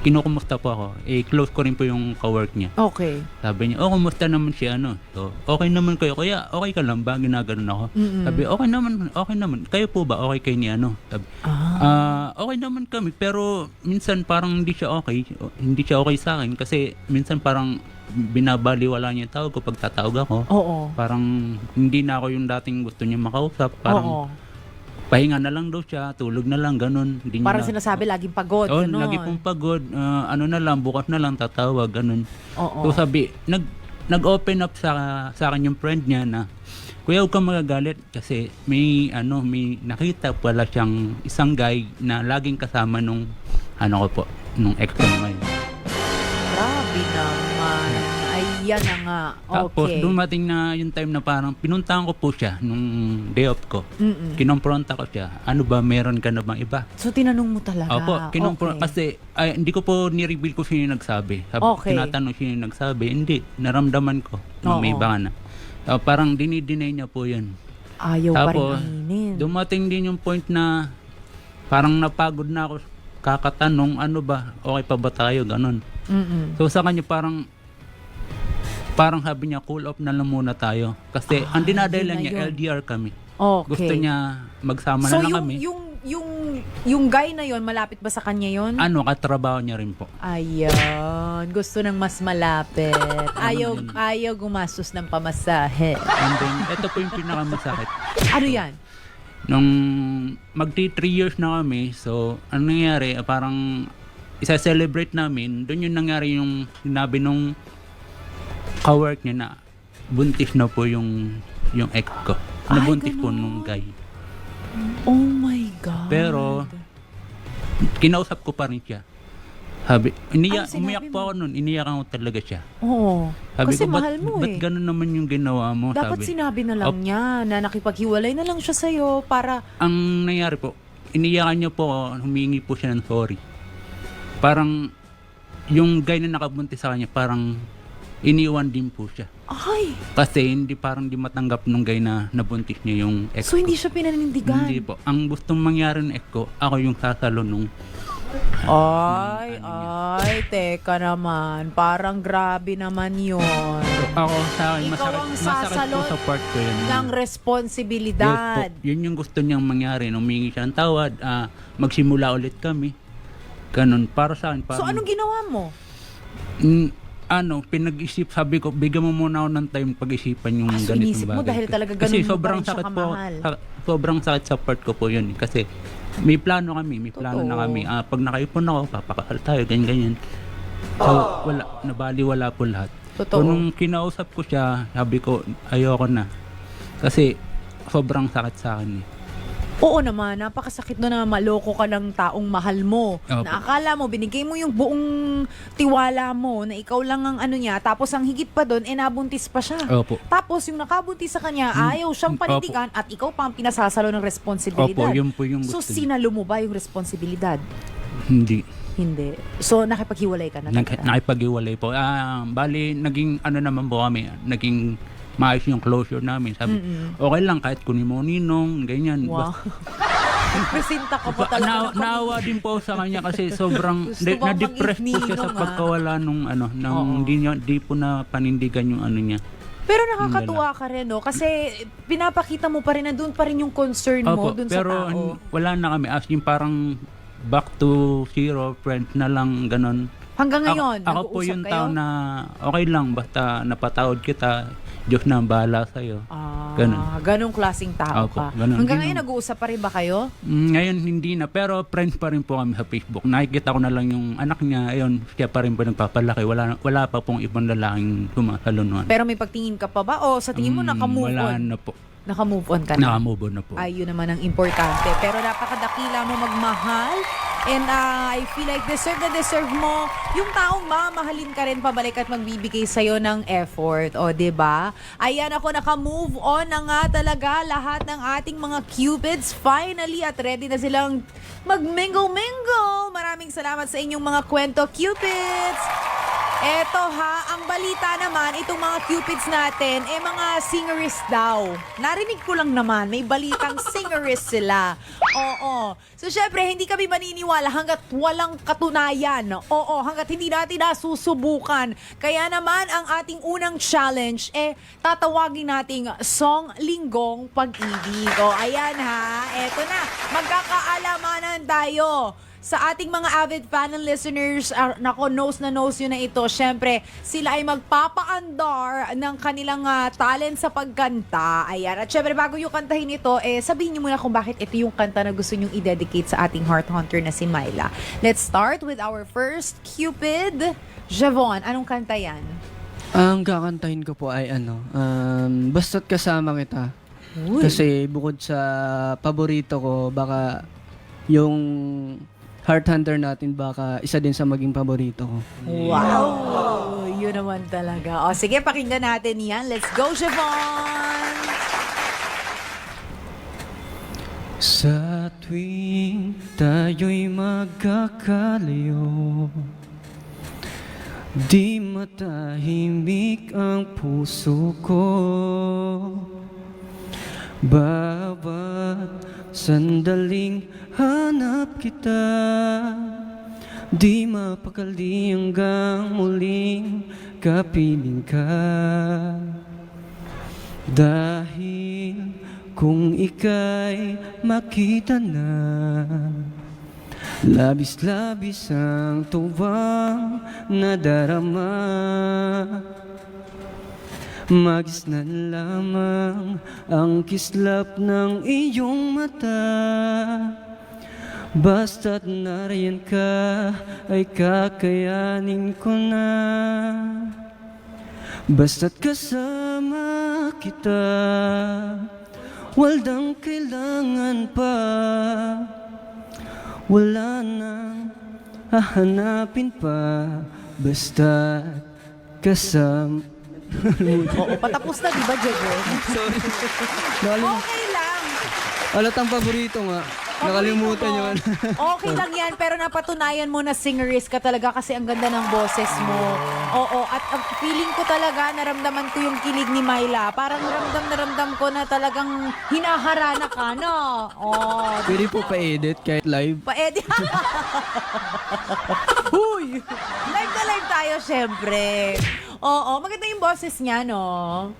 kinukumusta po ako. Close ko rin po yung ka-work niya. Okay. Sabi niya, kumusta naman siya, So, okay naman kayo. Kaya, okay ka lang ba? Ginaganon ako. Sabi, okay naman. Kayo po ba? Okay kayo ni Sabi, okay naman kami. Pero, minsan parang hindi siya okay. Hindi siya okay sa akin. Kasi, minsan parang binabaliwala niya yung tawag ko pag tatawag ako. Oo. Parang, hindi na ako yung dating gusto niya makausap. Parang, Oo. pahinga na lang daw siya, tulog na lang, ganun. Hindi niya Parang na- sinasabi, laging pagod. Oo, ganon. lagi pong pagod. Ano na lang, bukas na lang tatawag, ganun. Oo. So sabi, nag-open up sa akin yung friend niya na, kuya, huwag kang magagalit kasi may nakita pala siyang isang guy na laging kasama nung nung ex ko ngayon. Grabe naman. Ayan na nga. Tapos Okay. dumating na yung time na parang pinuntahan ko po siya nung day off ko. Kinompronta ko siya. Ano ba, meron ka na bang iba? So, tinanong mo talaga. Opo, Okay. kasi hindi ko po ni-reveal ko sino yung nagsabi. Okay. Tinatanong sino yung nagsabi. Hindi, naramdaman ko na may Oo. iba ka na. Parang dinideny niya po yun. Ayaw pa rin Tapos, aminin. dumating din yung point na parang napagod na ako kakatanong, ano ba, okay pa ba tayo, ganun. Mm-mm. So sa kanya parang sabi niya, cool off na lang muna tayo. Kasi ang dinadahilan yun na niya, yun. LDR kami. Okay. Gusto niya magsama So, na lang yung, kami. yung guy na yon malapit ba sa kanya yon? Katrabaho niya rin po. Ayan. Gusto ng mas malapit. Ayaw gumastos ng pamasahe. And then, ito po yung pinakamasakit. Ano yan? Nung magti 3 years na kami, so ano nangyari, parang isa-celebrate namin, doon yung nangyari yung sinabi nung kawork niya na buntis na po yung ex ko. Ay, Nabuntis po ganon. nung guy. Oh my God. Pero, kinausap ko pa rin siya. Sabi, Ano sinabi umiyak mo? po ako nun, iniyakan ko talaga siya. Oo. Sabi Kasi ko, mahal mo ba't eh. ganun naman yung ginawa mo? Dapat sabi. sinabi na lang Op. niya na nakipaghiwalay na lang siya sa'yo para... Ang nangyari po, iniyakan niya po, humingi po siya ng sorry. Parang, yung guy na nakabuntis sa kanya, parang iniwan din po siya. Ay! Kasi parang di matanggap nung guy na nabuntis niya yung ex So ko. hindi siya pinanindigan? Hindi po. Ang gustong mangyari ng ex ko, ako yung sasalo nung Ay, teka naman. Parang grabe naman yun. ako sa akin, Ikaw ang masakit po sasalot sa part ko yun. ng responsibilidad. Yes po. Yun yung gusto niyang mangyari. Nung humingi siya ng tawad, magsimula ulit kami. Ganun. Para sa akin, So anong ginawa mo? Pinag-isip, sabi ko, bigyan mo muna ako ng time pag-isipan yung So ganitong inisip mo bagay. dahil talaga Kasi ganun mo pa sobrang rin siya sakit po, kamahal. sobrang sakit sa part ko po yun. Kasi may plano kami, Totoo. na kami. Pag nakaipon ako, papakasal tayo, ganyan. So, wala po lahat. Totoo. So, nung kinausap ko siya, sabi ko, ayoko na. Kasi sobrang sakit sa akin eh. Oo naman, napakasakit na maloko ka ng taong mahal mo. Opo. Na akala mo, binigay mo yung buong tiwala mo na ikaw lang ang ano niya, tapos ang higit pa doon, nabuntis pa siya. Opo. Tapos yung nakabuntis sa kanya, ayaw siyang panindigan at ikaw pa ang pinasasalo ng responsibilidad. Opo, yun po yung So gusto niya. sinalo mo ba yung responsibilidad? Hindi. Hindi. So nakipaghiwalay ka na talaga? Nakipag-iwalay po. Bali, naging ano naman po kami, naging maayos yung closure namin. Sabi, okay lang kahit kunin mo ninong, ganyan. Wow. Presinta ka pa talaga. Naawa din po sa kanya kasi sobrang Gusto bang na-depress po siya sa mag-ninong, pagkawala nung Oo. di po na panindigan yung ano niya. Pero nakakatuwa ka rin, no? Kasi pinapakita mo pa rin na doon pa rin yung concern mo Opo, doon pero sa tao. wala na kami. As in parang back to zero, friend na lang, ganon. Hanggang ngayon, Ako po nag-uusap yung kayo? tao na okay lang, basta napatawad kita, Diyos na ang bahala sa'yo. Ganun. Ganong klaseng tao Opo, ka. ganun. Hanggang Hindi ngayon, na- nag-uusap pa rin ba kayo? Ngayon hindi na, pero friends pa rin po kami sa Facebook. Nakikita ko na lang yung anak niya, ayun, siya pa rin po nagpapalaki. Wala pa pong ibang lalaking sumasalunuan. Pero may pagtingin ka pa ba? O sa tingin mo, nakamove Wala on? na po. Nakamove on ka na? Nakamove on na po. Ay, yun naman ang importante. Pero napakadakila mo magmahal. And I feel like deserve mo yung taong mamahalin ka rin pabalik at magbibigay sa'yo ng effort. O, 'di ba? Ayan ako, naka-move on na nga talaga lahat ng ating mga cupids. Finally, at ready na silang mag-mingle-mingle. Maraming salamat sa inyong mga kwento, cupids! Eto ha, ang balita naman, itong mga cupids natin, mga singeries daw. Narinig ko lang naman, may balitang singeries sila. Oo. So syempre, hindi kami maniniwala hanggat walang katunayan. Oo, hanggat hindi natin nasusubukan. Kaya naman, ang ating unang challenge, tatawagin nating Song Linggong Pag-ibig. O, ayan ha, eto na, magkakaalamanan tayo. sa ating mga avid fan and listeners, nako, knows yun na ito. Syempre, sila ay magpapaandar ng kanilang talent sa pagkanta. Ayan. At syempre, bago yung kantahin ito, sabihin niyo muna kung bakit ito yung kanta na gusto nyong i-dedicate sa ating heart hunter na si Myla. Let's start with our first Cupid. Javon, anong kanta yan? Ang kakantahin ko po ay Basta't Kasama Kita. Uy. Kasi bukod sa paborito ko, baka yung heart hunter natin baka isa din sa maging paborito ko. Wow! Yun naman talaga. O sige, pakinggan natin yan. Let's go, Javon! Sa tuwing tayo'y magkakalayo, di matahimik ang puso ko. Bawat sandaling hanap kita, di mapakali hanggang muling kapiling ka. Dahil kung ika'y makita na, labis-labis ang tuwang nadarama. Magisnan lamang ang kislap ng iyong mata. Basta't nariyan ka ay kakayanin ko na. Basta't kasama kita, walang kailangan pa. Wala nang hahanapin pa, basta't kasama. Oo, patapos na, di ba, Javon? Sorry. Okay lang. Alatang paborito nga. Nakalimutan Paborito yun. mo. Okay lang yan, pero napatunayan mo na singerist ka talaga kasi ang ganda ng boses mo. Oo, at ang feeling ko talaga, naramdaman ko yung kilig ni Myla. Parang ramdam ko na talagang hinaharana ka, no? Oh, Pwede po pa-edit kahit live. paedi. Huy! Live na live tayo, syempre. Oo, maganda yung boses niya, no?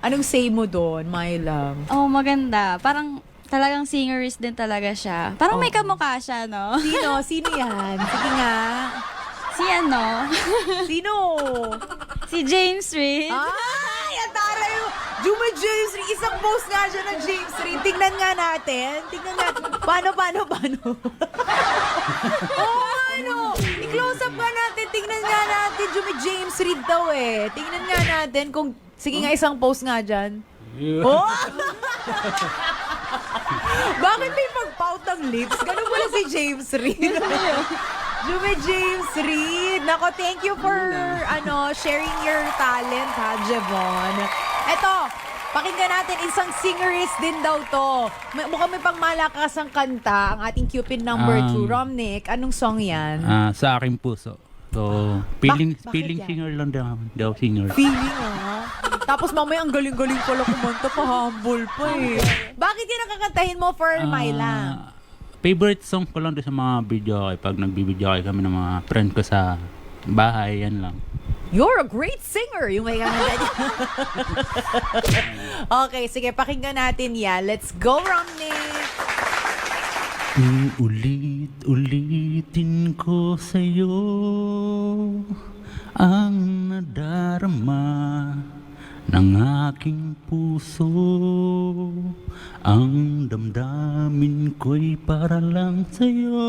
Anong say mo doon, Myla? Oh, maganda. Parang talagang singerist din talaga siya. Parang may kamukha siya, no? Sino? Sino yan? Sige nga. Si ano? Sino? Si James Reid. Ay, ang taray mo. Juma James Reid. Isang post nga siya ng James Reid. Tingnan nga natin. Paano? Ano? I-close up nga natin. Tingnan nga natin. Juma James Reid daw eh. Tingnan nga natin kung... Sige nga, isang post nga dyan. Oh! Bakit may pag-pout ang lips? Ganun pala si James Reid. Jume James Reid. Nako, thank you for sharing your talent, ha, Javon. Eto, pakinggan natin, isang singerist din daw to. Mukhang may pangmalakasang kanta, ang ating Cupid number 2. Romnick, anong song yan? Sa aking puso. So, Bakit feeling yan? singer lang daw singer. Feeling, Tapos mamaya ang galing-galing pala kumanta pa, humble pa eh. Bakit yan ang kakantahin mo for Myla? Favorite song ko lang doon sa mga video pag nagbibideo kami ng mga friend ko sa bahay, yan lang. You're a great singer! Yung may kakanta niya. Okay, sige, pakinggan natin yan. Let's go, Romnick! Uulit-ulitin ko sa'yo ang nadarama ng aking puso. Ang damdamin ko'y para lang sa'yo.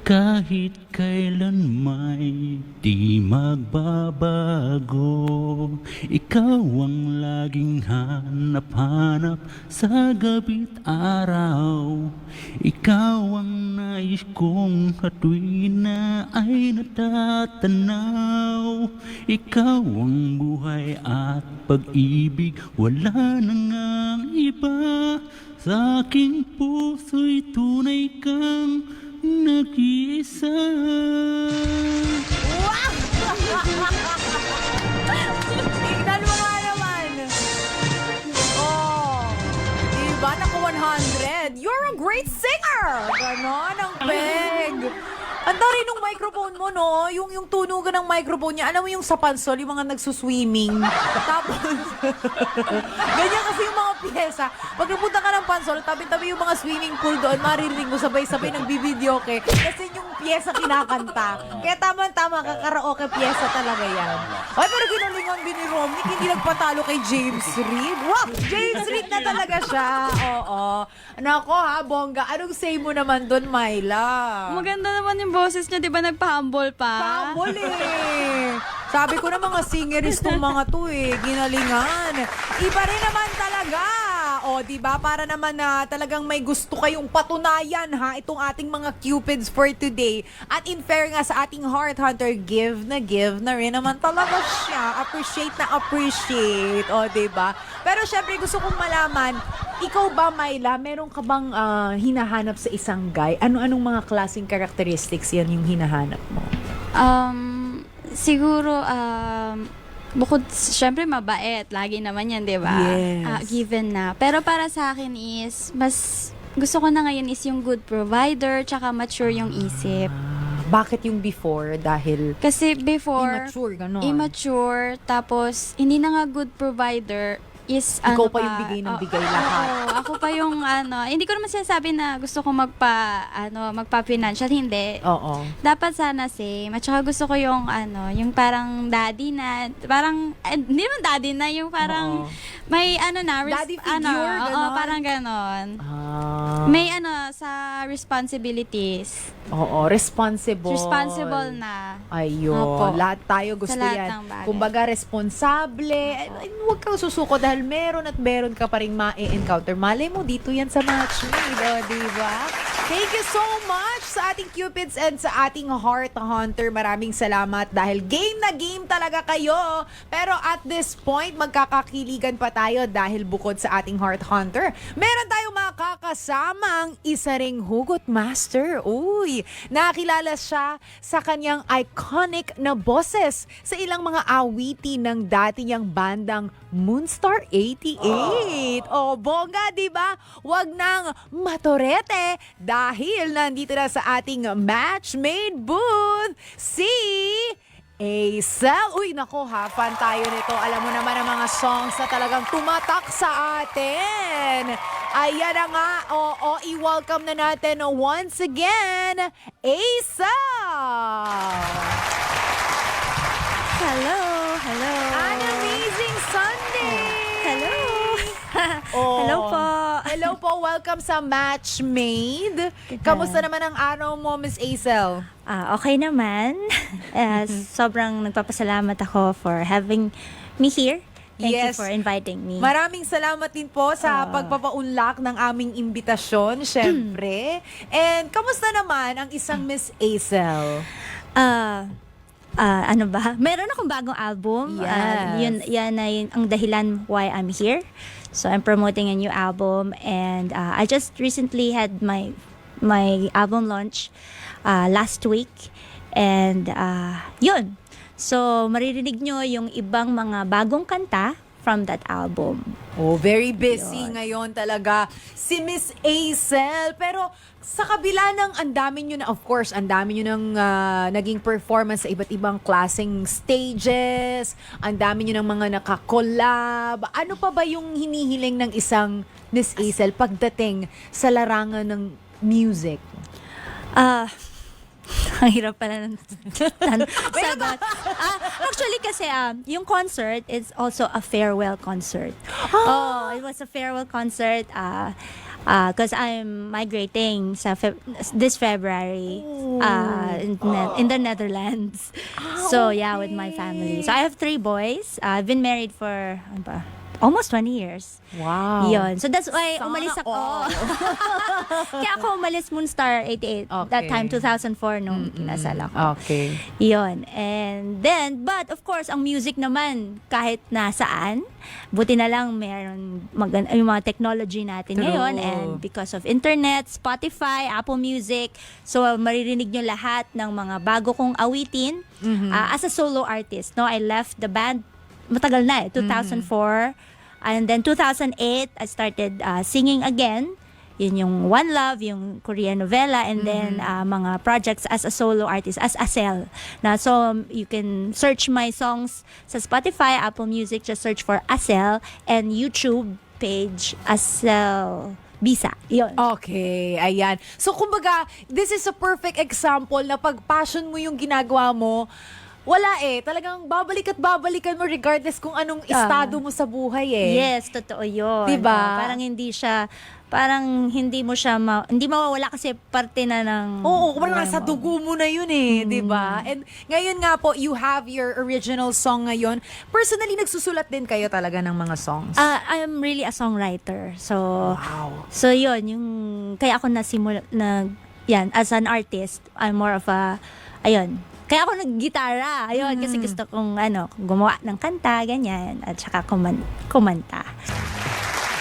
Kahit kailan may di magbabago. Ikaw ang laging hanap-hanap sa gabi't araw. Ikaw ang nais kong katuwin na ay natatanaw. Ikaw ang buhay at pag-ibig, wala nang ang iba. Sa aking puso'y tunay kang nag-iisa. Wow! Tignan mo nga naman. Oh, diba? Naku 100. You're a great singer! Ganon ang peg. Ang dari nung microphone mo, no? Yung tunugan ng microphone niya, alam mo yung sa pansol, yung mga nagsuswimming. Tapos, ganyan kasi yung mga pyesa. Pag napunta ka ng Pansol, tabi-tabi yung mga swimming pool doon, maririnig mo sabay-sabay nagbibideo ke. Kasi yung pyesa kinakanta. Kaya tama-tama, kakaraoke pyesa talaga yan. Ay, pero ginalingan din ni Romnick, hindi nagpatalo kay James Reid. Wow! James Reid na talaga siya. Oo. Nako ha, bongga. Anong say mo naman doon, Myla? Maganda naman yung boses niya, di ba nagpa-humble pa? Pambol eh. Sabi ko na mga singeries tong mga to eh. Ginalingan. Iba rin naman talaga. O, di ba? Para naman na talagang may gusto kayong patunayan ha, itong ating mga Cupids for today. At in fair nga sa ating Heart Hunter, give na rin naman talaga siya. Appreciate. O, di ba? Pero syempre gusto kong malaman, ikaw ba, Myla, meron ka bang hinahanap sa isang guy? Ano-anong mga klaseng characteristics yan yung hinahanap mo? Siguro, bukod, syempre mabait. Lagi naman yan, di ba? Yes. Given na. Pero para sa akin is, mas gusto ko na ngayon is yung good provider, tsaka mature yung isip. Bakit yung before? Dahil Kasi before, immature, gano'n. immature, tapos hindi na nga good provider, is Ikaw pa yung bigay ng bigay lahat. Oo, ako pa yung hindi ko naman sinasabi na gusto ko magpa-financial, hindi. Oo. Dapat sana same. At saka gusto ko yung yung parang daddy na, parang, hindi naman daddy na, yung parang, Oo. may Daddy figure, oo, ganon? parang ganon. Ah. May sa responsibilities. Oo, responsible. Responsible na. Ayun. Opo. Lahat tayo gusto Sa lahat yan. ng bagay. Kumbaga, responsable. Huwag kang susuko dahil meron at meron ka pa rin ma-encounter. Malay mo, dito yan sa matchmade. O, diba? Thank you so much sa ating Cupids and sa ating Heart Hunter. Maraming salamat dahil game na game talaga kayo. Pero at this point, magkakakiligan pa tayo dahil bukod sa ating Heart Hunter, meron tayong makakasamang isa ring hugot master. Uy, nakilala siya sa kanyang iconic na boses sa ilang mga awiti ng dati niyang bandang Moonstar 88. O, bongga, di ba? Huwag nang matorete dahil nandito na sa ating matchmade booth si Acel. Uy, nako ha, fan tayo nito. Alam mo naman ang mga songs na talagang tumatak sa atin. Ayan na nga, oo, i-welcome na natin once again, Acel! Hello! Hello! An amazing Sunday! Hello! Oh. Hello po! Hello po, welcome sa Matchmade. Kamusta naman ang araw mo, Miss Acel? Okay naman. Sobrang nagpapasalamat ako for having me here. Thank you Yes. for inviting me. Maraming salamat din po sa pagpapaunlak ng aming imbitasyon, syempre. And kamusta naman ang isang Miss Acel? Ano ba? Meron akong bagong album. Yes. Yan ay ang dahilan why I'm here. So I'm promoting a new album and I just recently had my album launch last week and yun. So maririnig nyo yung ibang mga bagong kanta from that album. Oh, very busy ngayon talaga si Miss Acel. Pero sa kabila ng ang dami nyo na, of course, ang dami nyo ng naging performance sa iba't ibang klaseng stages, ang dami nyo ng mga nakakolab. Ano pa ba yung hinihiling ng isang Miss Acel pagdating sa larangan ng music? Ang hirap pala ng sagot. Actually kasi yung concert is also a farewell concert. Oh, it was a farewell concert because I'm migrating this February in the Netherlands. So yeah, with my family. So I have 3 boys. I've been married for ano ba, almost 20 years. Wow. Yun. So that's why Sana umalis ako. all. Kaya ako umalis Moonstar 88. That Okay. time, 2004, nung kinasal ako. Okay. Yun. And then, but of course, ang music naman, kahit nasaan, buti na lang meron yung mga technology natin True. ngayon. And because of internet, Spotify, Apple Music, so maririnig nyo lahat ng mga bago kong awitin. As a solo artist, no, I left the band matagal na 2004. And then 2008, I started singing again. Yun yung One Love, yung Korean novela, and then mga projects as a solo artist, as Acel. So you can search my songs sa Spotify, Apple Music, just search for Acel, and YouTube, page as Bisa. Yun. Okay, ayan. So, kumbaga, this is a perfect example na pag passion mo yung ginagawa mo, wala eh. Talagang babalik at babalikan mo regardless kung anong estado mo sa buhay eh. Yes, totoo yun. Diba? Parang hindi mawawala kasi parte na ng... Oo, parang buhay nasa mo. dugo mo na yun eh, di ba? And ngayon nga po, you have your original song ngayon. Personally, nagsusulat din kayo talaga ng mga songs? I'm really a songwriter. So, Wow. so yun, kaya ako yan, as an artist, I'm more of kaya ako nag-gitara. Ayun, kasi gusto kong, gumawa ng kanta, ganyan, at saka kumanta.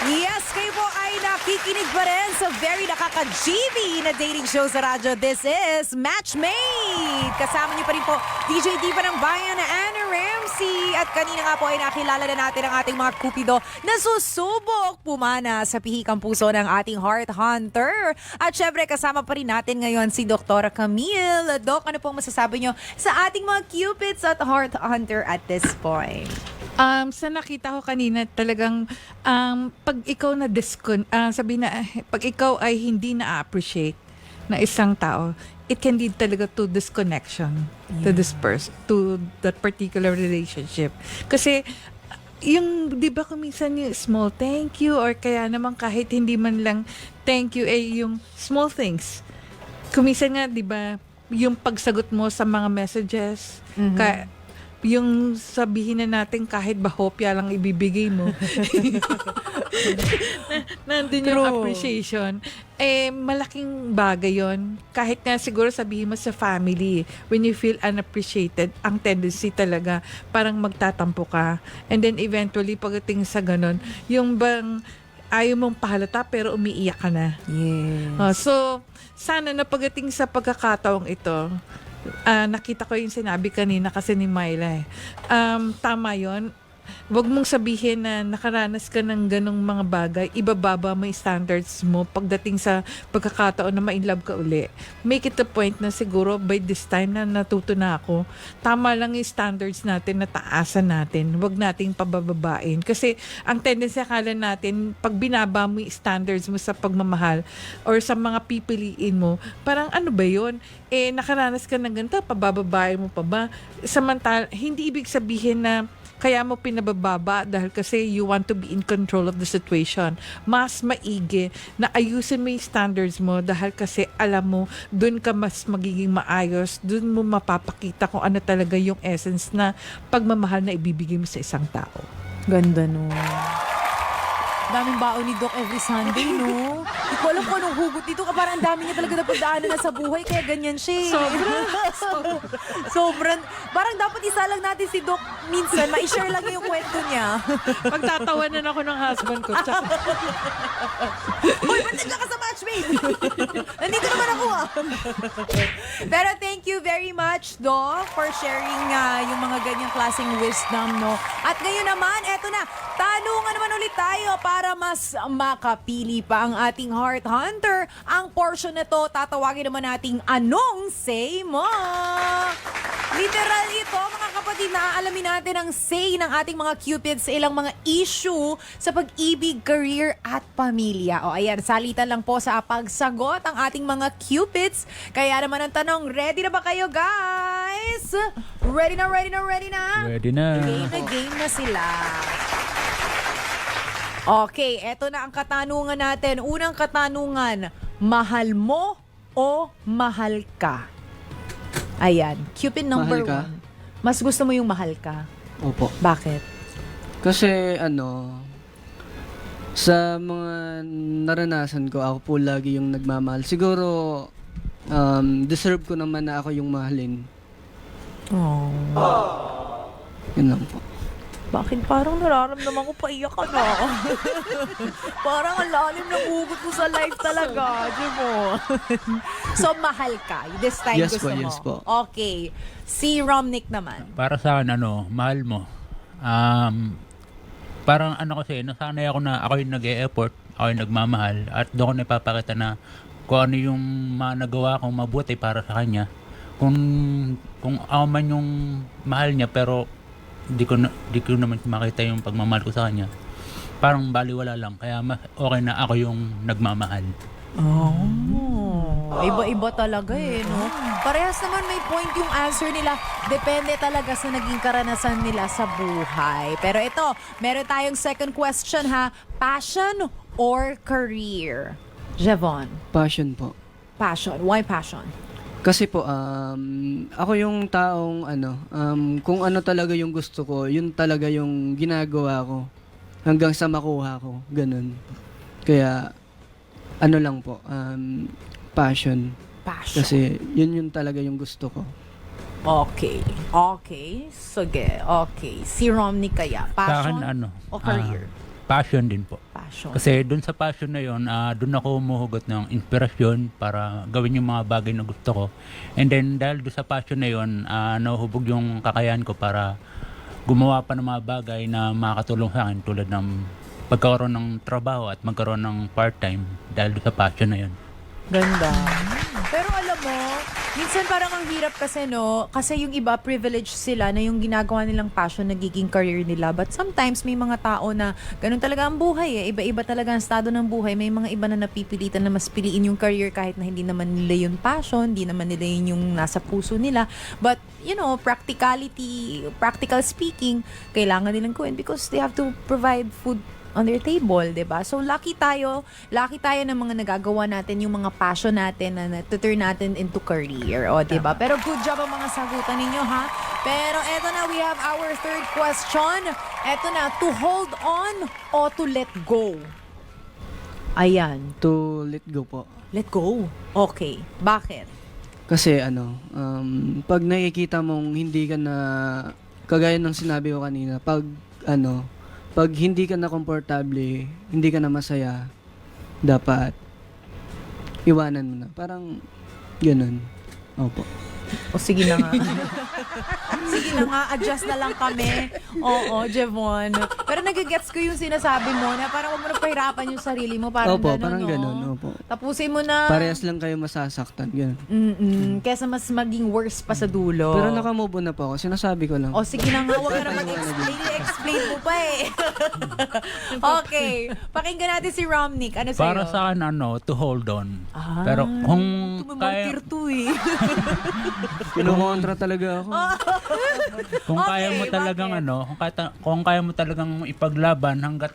Yes, kayo po ay nakikinig pa rin sa very nakaka-GB na dating show sa radyo. This is Matchmade! Kasama niyo pa rin po DJ Diva ng Bayan na Anna Ramsey. At kanina nga po ay nakilala na natin ang ating mga kupido na susubok pumana sa pihikang puso ng ating Heart Hunter. At syempre kasama pa rin natin ngayon si Dr. Camille. Doc, ano pong masasabi niyo sa ating mga cupids at Heart Hunter at this point? Sa nakita ko kanina talagang pag ikaw pag ikaw ay hindi na-appreciate na isang tao, it can lead talaga to disconnection to this person, to that particular relationship. Kasi yung, di ba kung minsan yung small thank you or kaya naman kahit hindi man lang thank you yung small things. Kung minsan nga, di ba, yung pagsagot mo sa mga messages, yung sabihin na natin kahit bahopya lang ibibigay mo. Nandun yung True. appreciation. Malaking bagay yon. Kahit nga siguro sabihin mo sa family, when you feel unappreciated, ang tendency talaga parang magtatampo ka. And then eventually, pagdating sa ganun, yung bang ayaw mong pahalata pero umiiyak ka na. Yes. So, sana na pagdating sa pagkakataong ito, nakita ko yung sinabi kanina kasi ni Myla eh. Tama yon. Huwag mong sabihin na nakaranas ka ng ganong mga bagay, ibababa mo yung standards mo pagdating sa pagkakataon na ma-inlove ka uli. Make it a point na siguro by this time na natuto na ako, tama lang yung standards natin na taasan natin. Huwag nating pabababain. Kasi ang tendency akala natin, pag binaba mo yung standards mo sa pagmamahal or sa mga pipiliin mo, parang ano ba yun? Nakaranas ka ng ganito, pabababain mo pa ba? Samantala, hindi ibig sabihin na kaya mo pinabababa dahil kasi you want to be in control of the situation. Mas maigi na ayusin mo yung standards mo dahil kasi alam mo, dun ka mas magiging maayos, dun mo mapapakita kung ano talaga yung essence na pagmamahal na ibibigay mo sa isang tao. Ganda no. Daming baon ni Doc every Sunday, no? Hindi ko alam kung anong hugot dito. Parang ang dami niya talaga napagdaanan na sa buhay, kaya ganyan siya. Sobrang. Parang dapat isa lang natin si Doc minsan. Ma-share lang yung kwento niya. Pagtatawanan ako ng husband ko. Tsaka, Uy, ba't nandiyan ka sa Matchmade? Nandito naman ako ah. Pero thank you very much, Doc, for sharing yung mga ganyang klaseng wisdom, no? At ngayon naman, eto na. Tanungan naman ulit tayo para mas makapili pa ang ating Heart Hunter. Ang portion na to, tatawagin naman nating Anong Say Mo? Literal ito, mga kapatid, naaalamin natin ang say ng ating mga cupids sa ilang mga issue sa pag-ibig, career at pamilya. O ayan, salitan lang po sa pagsagot ang ating mga cupids. Kaya naman ang tanong, ready na ba kayo guys? Ready na, ready na, ready na? Ready na. Game na sila. Okay, eto na ang katanungan natin. Unang katanungan, mahal mo o mahal ka? Ayan, Cupid number Mahal ka? 1. Mas gusto mo yung mahal ka? Opo. Bakit? Kasi sa mga naranasan ko, ako po lagi yung nagmamahal. Siguro, deserve ko naman na ako yung mahalin. Oh. Yun lang po. Bakit parang nararamdaman ko paiyak ka na? Parang ang lalim ng hugot mo sa life talaga. Di mo? So, mahal ka. This time Yes gusto po, mo. yes po. Okay. Si Romnick naman. Para sa akin, mahal mo. Parang kasi, nasanay ako na ako yung nag-e-effort, ako yung nagmamahal, at doon ko napapakita na kung ano yung nagawa kong mabuti para sa kanya. Kung ako man yung mahal niya, pero di ko naman makita yung pagmamahal ko sa kanya. parang baliwala lang. Kaya okay na ako yung nagmamahal. Iba-iba talaga eh, no? Parehas naman may point yung answer nila. Depende talaga sa naging karanasan nila sa buhay. Pero ito, meron tayong second question ha. Passion or career? Jevon, Passion po. passion. Why passion? Kasi po, ako yung taong kung ano talaga yung gusto ko, yun talaga yung ginagawa ko hanggang sa makuha ko. Ganun. Kaya, ano lang po, passion. Passion. Kasi yun talaga yung gusto ko. Okay. Okay. Sige. Okay. Si Romney kaya? Sa akin, Passion o career? Passion din po. Passion. Kasi dun sa passion na yon, dun ako humuhugot ng inspirasyon para gawin yung mga bagay na gusto ko. And then dahil dun sa passion na yon, nahuhubog yung kakayahan ko para gumawa pa ng mga bagay na makakatulong sa akin tulad ng pagkakaroon ng trabaho at magkaroon ng part-time dahil dun sa passion na yon. Ganda. Pero alam mo, minsan parang ang hirap kasi, no? Kasi yung iba, privileged sila na yung ginagawa nilang passion nagiging career nila. But sometimes may mga tao na ganun talaga ang buhay eh. Iba-iba talaga ang estado ng buhay. May mga iba na napipilitan na mas piliin yung career kahit na hindi naman nila yung passion, hindi naman nila yun yung nasa puso nila. But, you know, practical speaking, kailangan nilang gawin because they have to provide food on their table, 'di ba? So lucky tayo ng mga nagagawa natin yung mga passion natin na turn natin into career, o 'di ba? Pero good job ang mga sagutan ninyo, ha? Pero eto na, we have our third question. Eto na, to hold on o to let go? Ayan, To let go po. let go. Okay. Bakit? Kasi pag nakikita mong hindi ka na, kagaya ng sinabi ko kanina, pag hindi ka na komportable, hindi ka na masaya, dapat iwanan mo na. Parang ganun. Opo. O sige na nga. Sige na nga, adjust na lang kami. Oo, Jevon. Pero nagigets ko yung sinasabi mo na parang huwag mo na pahirapan yung sarili mo. Parang Opo, ganun, parang no? ganun, opo. Tapusin mo na. Parehas lang kayo masasaktan. Ganun. Kesa mas maging worse pa sa dulo. Pero nakamove on na po ako. Sinasabi ko lang. O sige na nga, huwag ka na mag-explain. I-explain mo pa eh. Okay. Pakinggan natin si Romnick. Ano sa'yo? Para sa akin, to hold on. Ah, Pero kung kaya, tumimangkir to eh. Kinukontra talaga ako. kung kaya mo Okay, talagang bakit? kung kaya mo talagang ipaglaban hangga't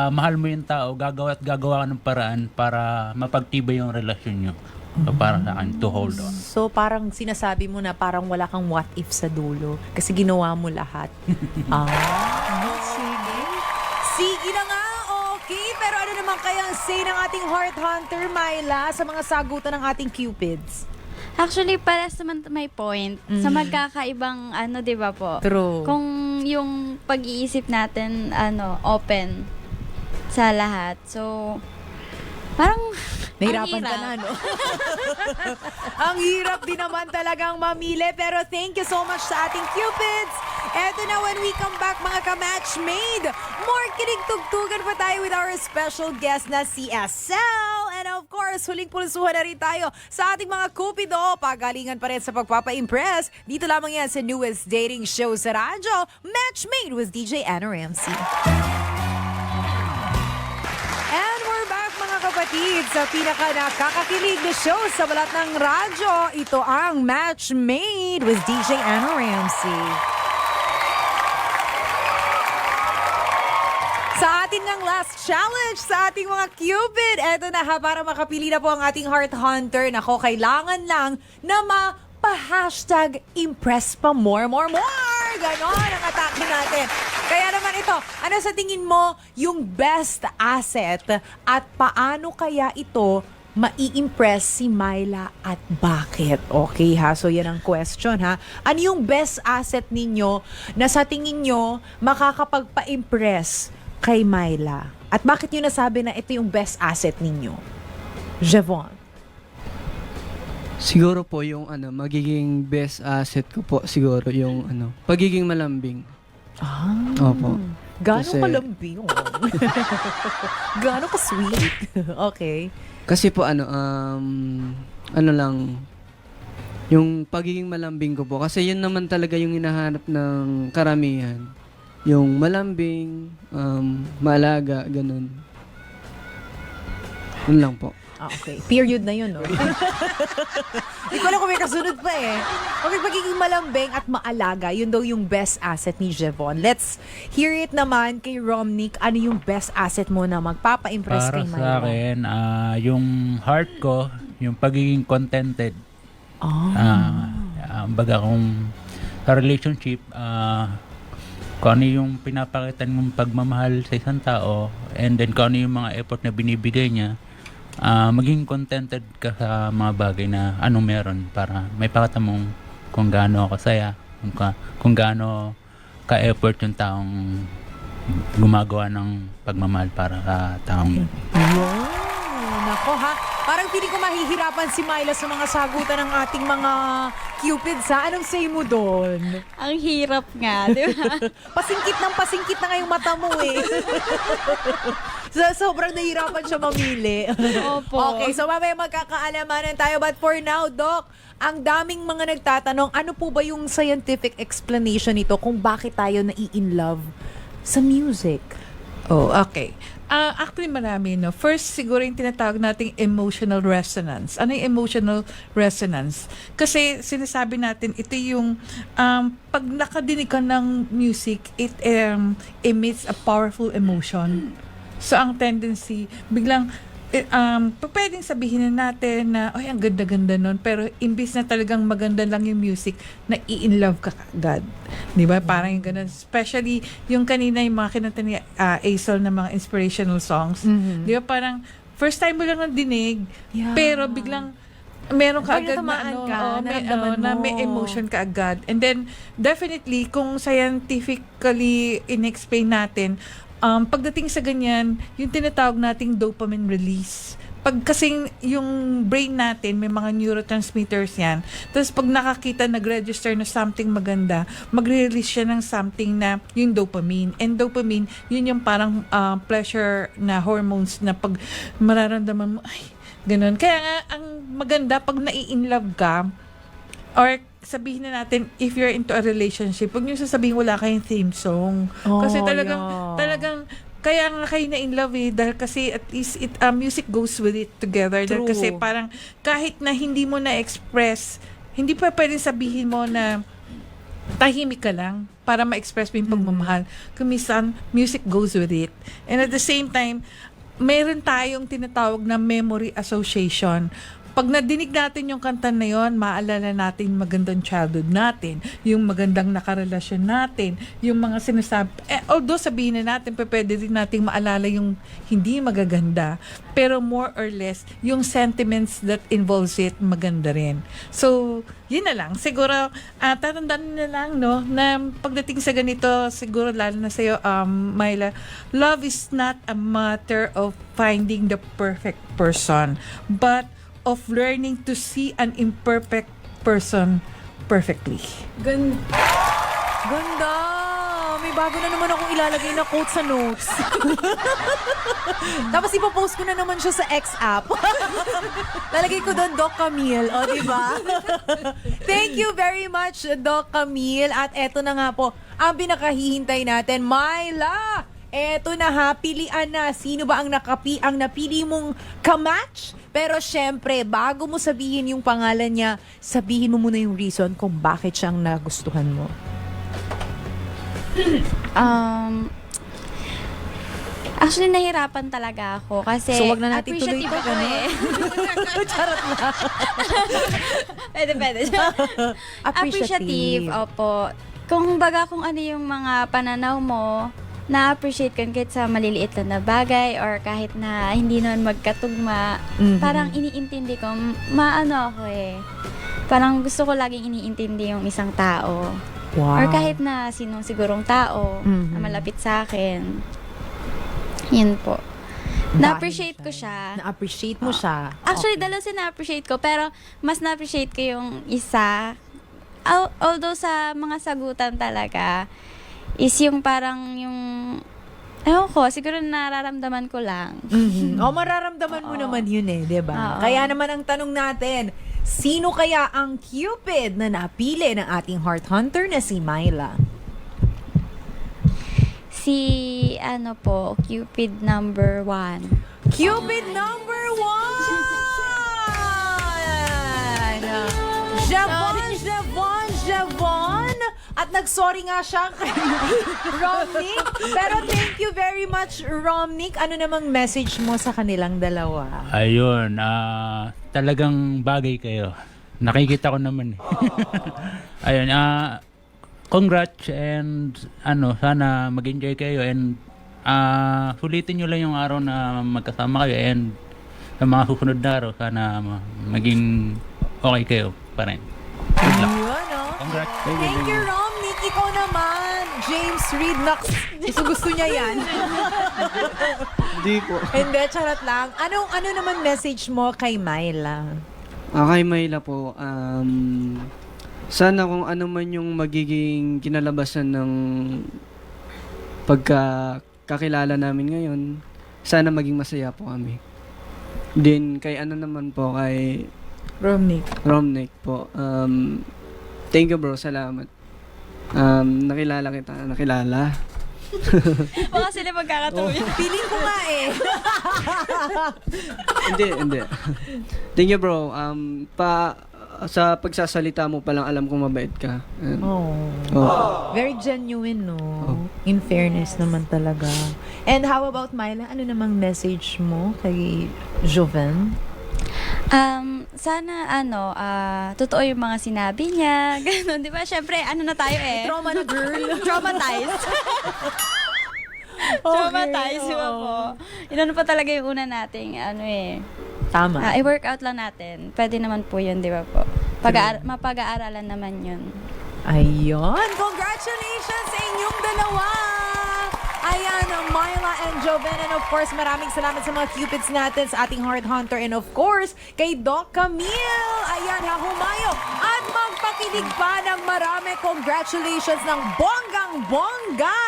mahal mo yung tao, gagawa ka ng paraan para mapagtibay yung relasyon nyo. So, para sa akin, to hold on. So parang sinasabi mo na parang wala kang what if sa dulo kasi ginawa mo lahat. Sige. Sige na nga, okay. Pero ano naman kaya ang say ng ating heart hunter, Myla, sa mga sagutan ng ating cupids? Actually, para sa may point, sa magkakaibang, 'di ba po? True. Kung yung pag-iisip natin, open sa lahat. So, parang, Nahirapan ang ka hirap. na, no? Ang hirap din naman talagang mamili. Pero thank you so much sa ating cupids. Eto na, when we come back, mga ka-matchmade, more kinig-tugtugan pa tayo with our special guest na si SL. And of course, huling pulsuhan na rin tayo sa ating mga cupido. Pagalingan pa rin sa pagpapa-impress. Dito lamang yan sa newest dating show sa radyo, Matchmade with DJ Anna Ramsey. And we're back, mga kapatid, sa pinaka-nakakakilig na show sa balat ng radyo. Ito ang Matchmade with DJ Anna Ramsey. Sa ating ng last challenge sa ating mga Cupid, eto na ha, para makapili na po ang ating Heart Hunter. Nako, kailangan lang na pa-hashtag impress pa more. Ganon ang atake natin. Kaya naman ito, ano sa tingin mo yung best asset at paano kaya ito mai-impress si Myla at bakit? Okay ha, so yan ang question ha. Ano yung best asset ninyo na sa tingin nyo makakapagpa-impress kay Myla? At bakit nyo nasabi na ito yung best asset ninyo? Jevon. Siguro po yung magiging best asset ko po siguro yung pagiging malambing. Opo. Gaano Kasi- kalambing? Gaano ka-sweet? Okay. Kasi po lang yung pagiging malambing ko po kasi yun naman talaga yung hinahanap ng karamihan. yung malambing, maalaga, ganun. Yun lang po. Okay. Period na yun, no? Hindi ko alam kung may kasunod pa eh. Okay, pagiging malambing at maalaga, yun daw yung best asset ni Jevon. Let's hear it naman kay Romnick. Ano yung best asset mo na magpapa-impress Para kay sa Myla? akin, yung heart ko, yung pagiging contented. Baga kung sa relationship, kung ano yung pinapakita ng pagmamahal sa isang tao, and then kung ano yung mga effort na binibigay niya, maging contented ka sa mga bagay na anong meron para may pakita mong kung gaano ako saya, kung gaano ka-effort yung taong gumagawa ng pagmamahal para sa taong yun. Nako ha, parang feeling ko mahihirapan si Myla sa mga sagutan ng ating mga Cupids ha. Anong say mo doon? Ang hirap nga, di ba? Pasingkit na ngayong mata mo eh. So, sobrang nahihirapan siya mamili. Opo. Okay, so mamaya magkakaalamanan tayo. But for now, Doc, ang daming mga nagtatanong, ano po ba yung scientific explanation nito kung bakit tayo nai-in love sa music? Oh, okay. Actually, marami, no? First, siguro yung tinatawag nating emotional resonance. Ano yung emotional resonance? Kasi sinasabi natin, ito yung pag nakadinig ka ng music, it emits a powerful emotion. So, ang tendency, biglang, pwedeng sabihin na natin na, ay, ang ganda-ganda nun. Pero, imbis na talagang maganda lang yung music, na in love ka agad. Di ba? Parang yung ganun. Especially, yung kanina, yung mga kinanta ni Aesol na mga inspirational songs. Di ba? Parang, first time mo lang dinig, Yeah. pero biglang, meron ka Pag agad na natamaan ka, may, naramdaman na mo. may emotion ka agad. And then, definitely, kung scientifically in-explain natin, pagdating sa ganyan, yung tinatawag nating dopamine release. Pag kasing yung brain natin, may mga neurotransmitters yan. Tapos pag nakakita, nag-register na something maganda, mag-release siya ng something na yung dopamine. And dopamine, yun yung parang pleasure na hormones na pag mararamdaman mo, ay, ganun. Kaya nga, ang maganda, pag nai-inlove ka, or sabihin na natin, if you're into a relationship, huwag niyo sasabihin wala kayong theme song. Kasi Oh, talagang, kaya nga kayo na in love eh, dahil kasi at least music goes with it together. Dahil True. kasi parang kahit na hindi mo na-express, hindi pa pwedeng sabihin mo na tahimik ka lang para ma-express mo yung pagmamahal. Kumisan, music goes with it. And at the same time, meron tayong tinatawag na memory association. Pag nadinig natin yung kanta na yon, maalala natin magandang childhood natin, yung magandang nakarelasyon natin, yung mga sinasabi. Although sabihin na natin, pwede din nating maalala yung hindi magaganda, pero more or less, yung sentiments that involves it, maganda rin. So, yun na lang. Siguro, tatandaan na lang, no, na pagdating sa ganito, siguro lalo na sa'yo, Myla, love is not a matter of finding the perfect person, but of learning to see an imperfect person perfectly. Ganda! May bago na naman akong ilalagay na quote sa notes. Tapos ipopost ko na naman siya sa X app. Lalagay ko doon, Doc Camille. O, diba? Thank you very much, Doc Camille. At eto na nga po, ang pinakahihintay natin, Myla! Eto na ha, pilian na. Sino ba ang napili mong kamatch? Pero syempre, bago mo sabihin yung pangalan niya, sabihin mo muna yung reason kung bakit siyang nagustuhan mo. Actually, nahirapan talaga ako kasi So, wag na natin tuloy appreciative ito, ako eh. Charot lang. Pwede. Appreciative, opo. Kung baga kung ano yung mga pananaw mo, na-appreciate ko kahit sa maliliit lang na bagay or kahit na hindi naman magkatugma, parang iniintindi ko, maano ako eh. Parang gusto ko laging iniintindi yung isang tao. Wow. Or kahit na sinong sigurong tao na malapit sa akin. Yun po. Na-appreciate ko siya. Na-appreciate mo siya. Actually, dalawa na-appreciate ko, pero mas na-appreciate ko yung isa. Although sa mga sagutan talaga, is yung parang yung, ewan ko, siguro nararamdaman ko lang. O, mararamdaman mo naman yun eh, di ba? Oo. Kaya naman ang tanong natin, sino kaya ang Cupid na napili ng ating heart hunter na si Myla? Si, ano po, Cupid number 1. Cupid number 1! Javon! At nag-sorry nga siya kay Romnick. Pero thank you very much, Romnick. Ano namang message mo sa kanilang dalawa? Ayun, talagang bagay kayo. Nakikita ko naman. Ayun, congrats and sana mag-enjoy kayo and sulitin nyo lang yung araw na magkasama kayo and sa mga susunod na araw sana maging okay kayo pa rin. Good luck. Yun, no? Congrats. Thank you, Romnick. Ikaw naman, James Reid. Gusto niya yan. Hindi po. Hindi, charot lang. Ano naman message mo kay Myla? Kay Mayla po, sana kung ano man yung magiging kinalabasan ng pagkakakilala namin ngayon, sana maging masaya po kami. Din kay naman po, kay Romnick po. Thank you bro, salamat. Nakilala. Baka sila magkakatuloy. Feeling ko nga eh. Hindi. Thank you bro. Sa pagsasalita mo palang alam kong mabait ka. Very genuine, no? In fairness naman talaga. And how about Myla? Ano namang message mo kay Joven? Sana totoo yung mga sinabi niya. Ganun, di ba? Syempre, na tayo eh. Trauma na girl. Traumatized. Traumatized, di ba po? Yun pa talaga yung una nating, Tama. i-workout lang natin. Pwede naman po yun, di ba po? Mapag-aaralan naman yun. Ayun. Congratulations sa inyong dalawa! Ayan, Myla and Joven. And of course, maraming salamat sa mga Cupids natin, sa ating Heart Hunter. And of course, kay Doc Camille. Ayan, humayo. At magpakilig pa ng marami. Congratulations ng bonggang-bongga.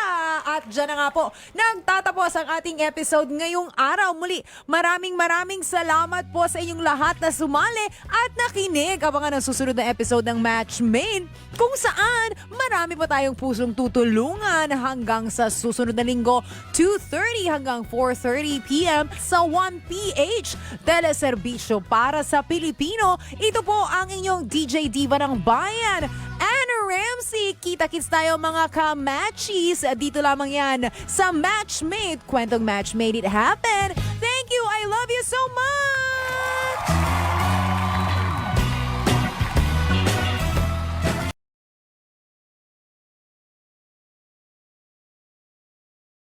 At dyan na nga po, nagtatapos ang ating episode ngayong araw. Muli, maraming salamat po sa inyong lahat na sumali at nakinig. Abangan ang susunod na episode ng Match Made, kung saan marami pa tayong pusong tutulungan hanggang sa susunod na linggo, 2:30 hanggang 4:30 p.m. sa 1PH Teleserbisyo para sa Pilipino. Ito po ang inyong DJ Diva ng Bayan, Anna Ramsey. Kita-kits tayo mga ka-matchies. Dito lamang yan sa Matchmade. Kwentong Matchmade, it happened.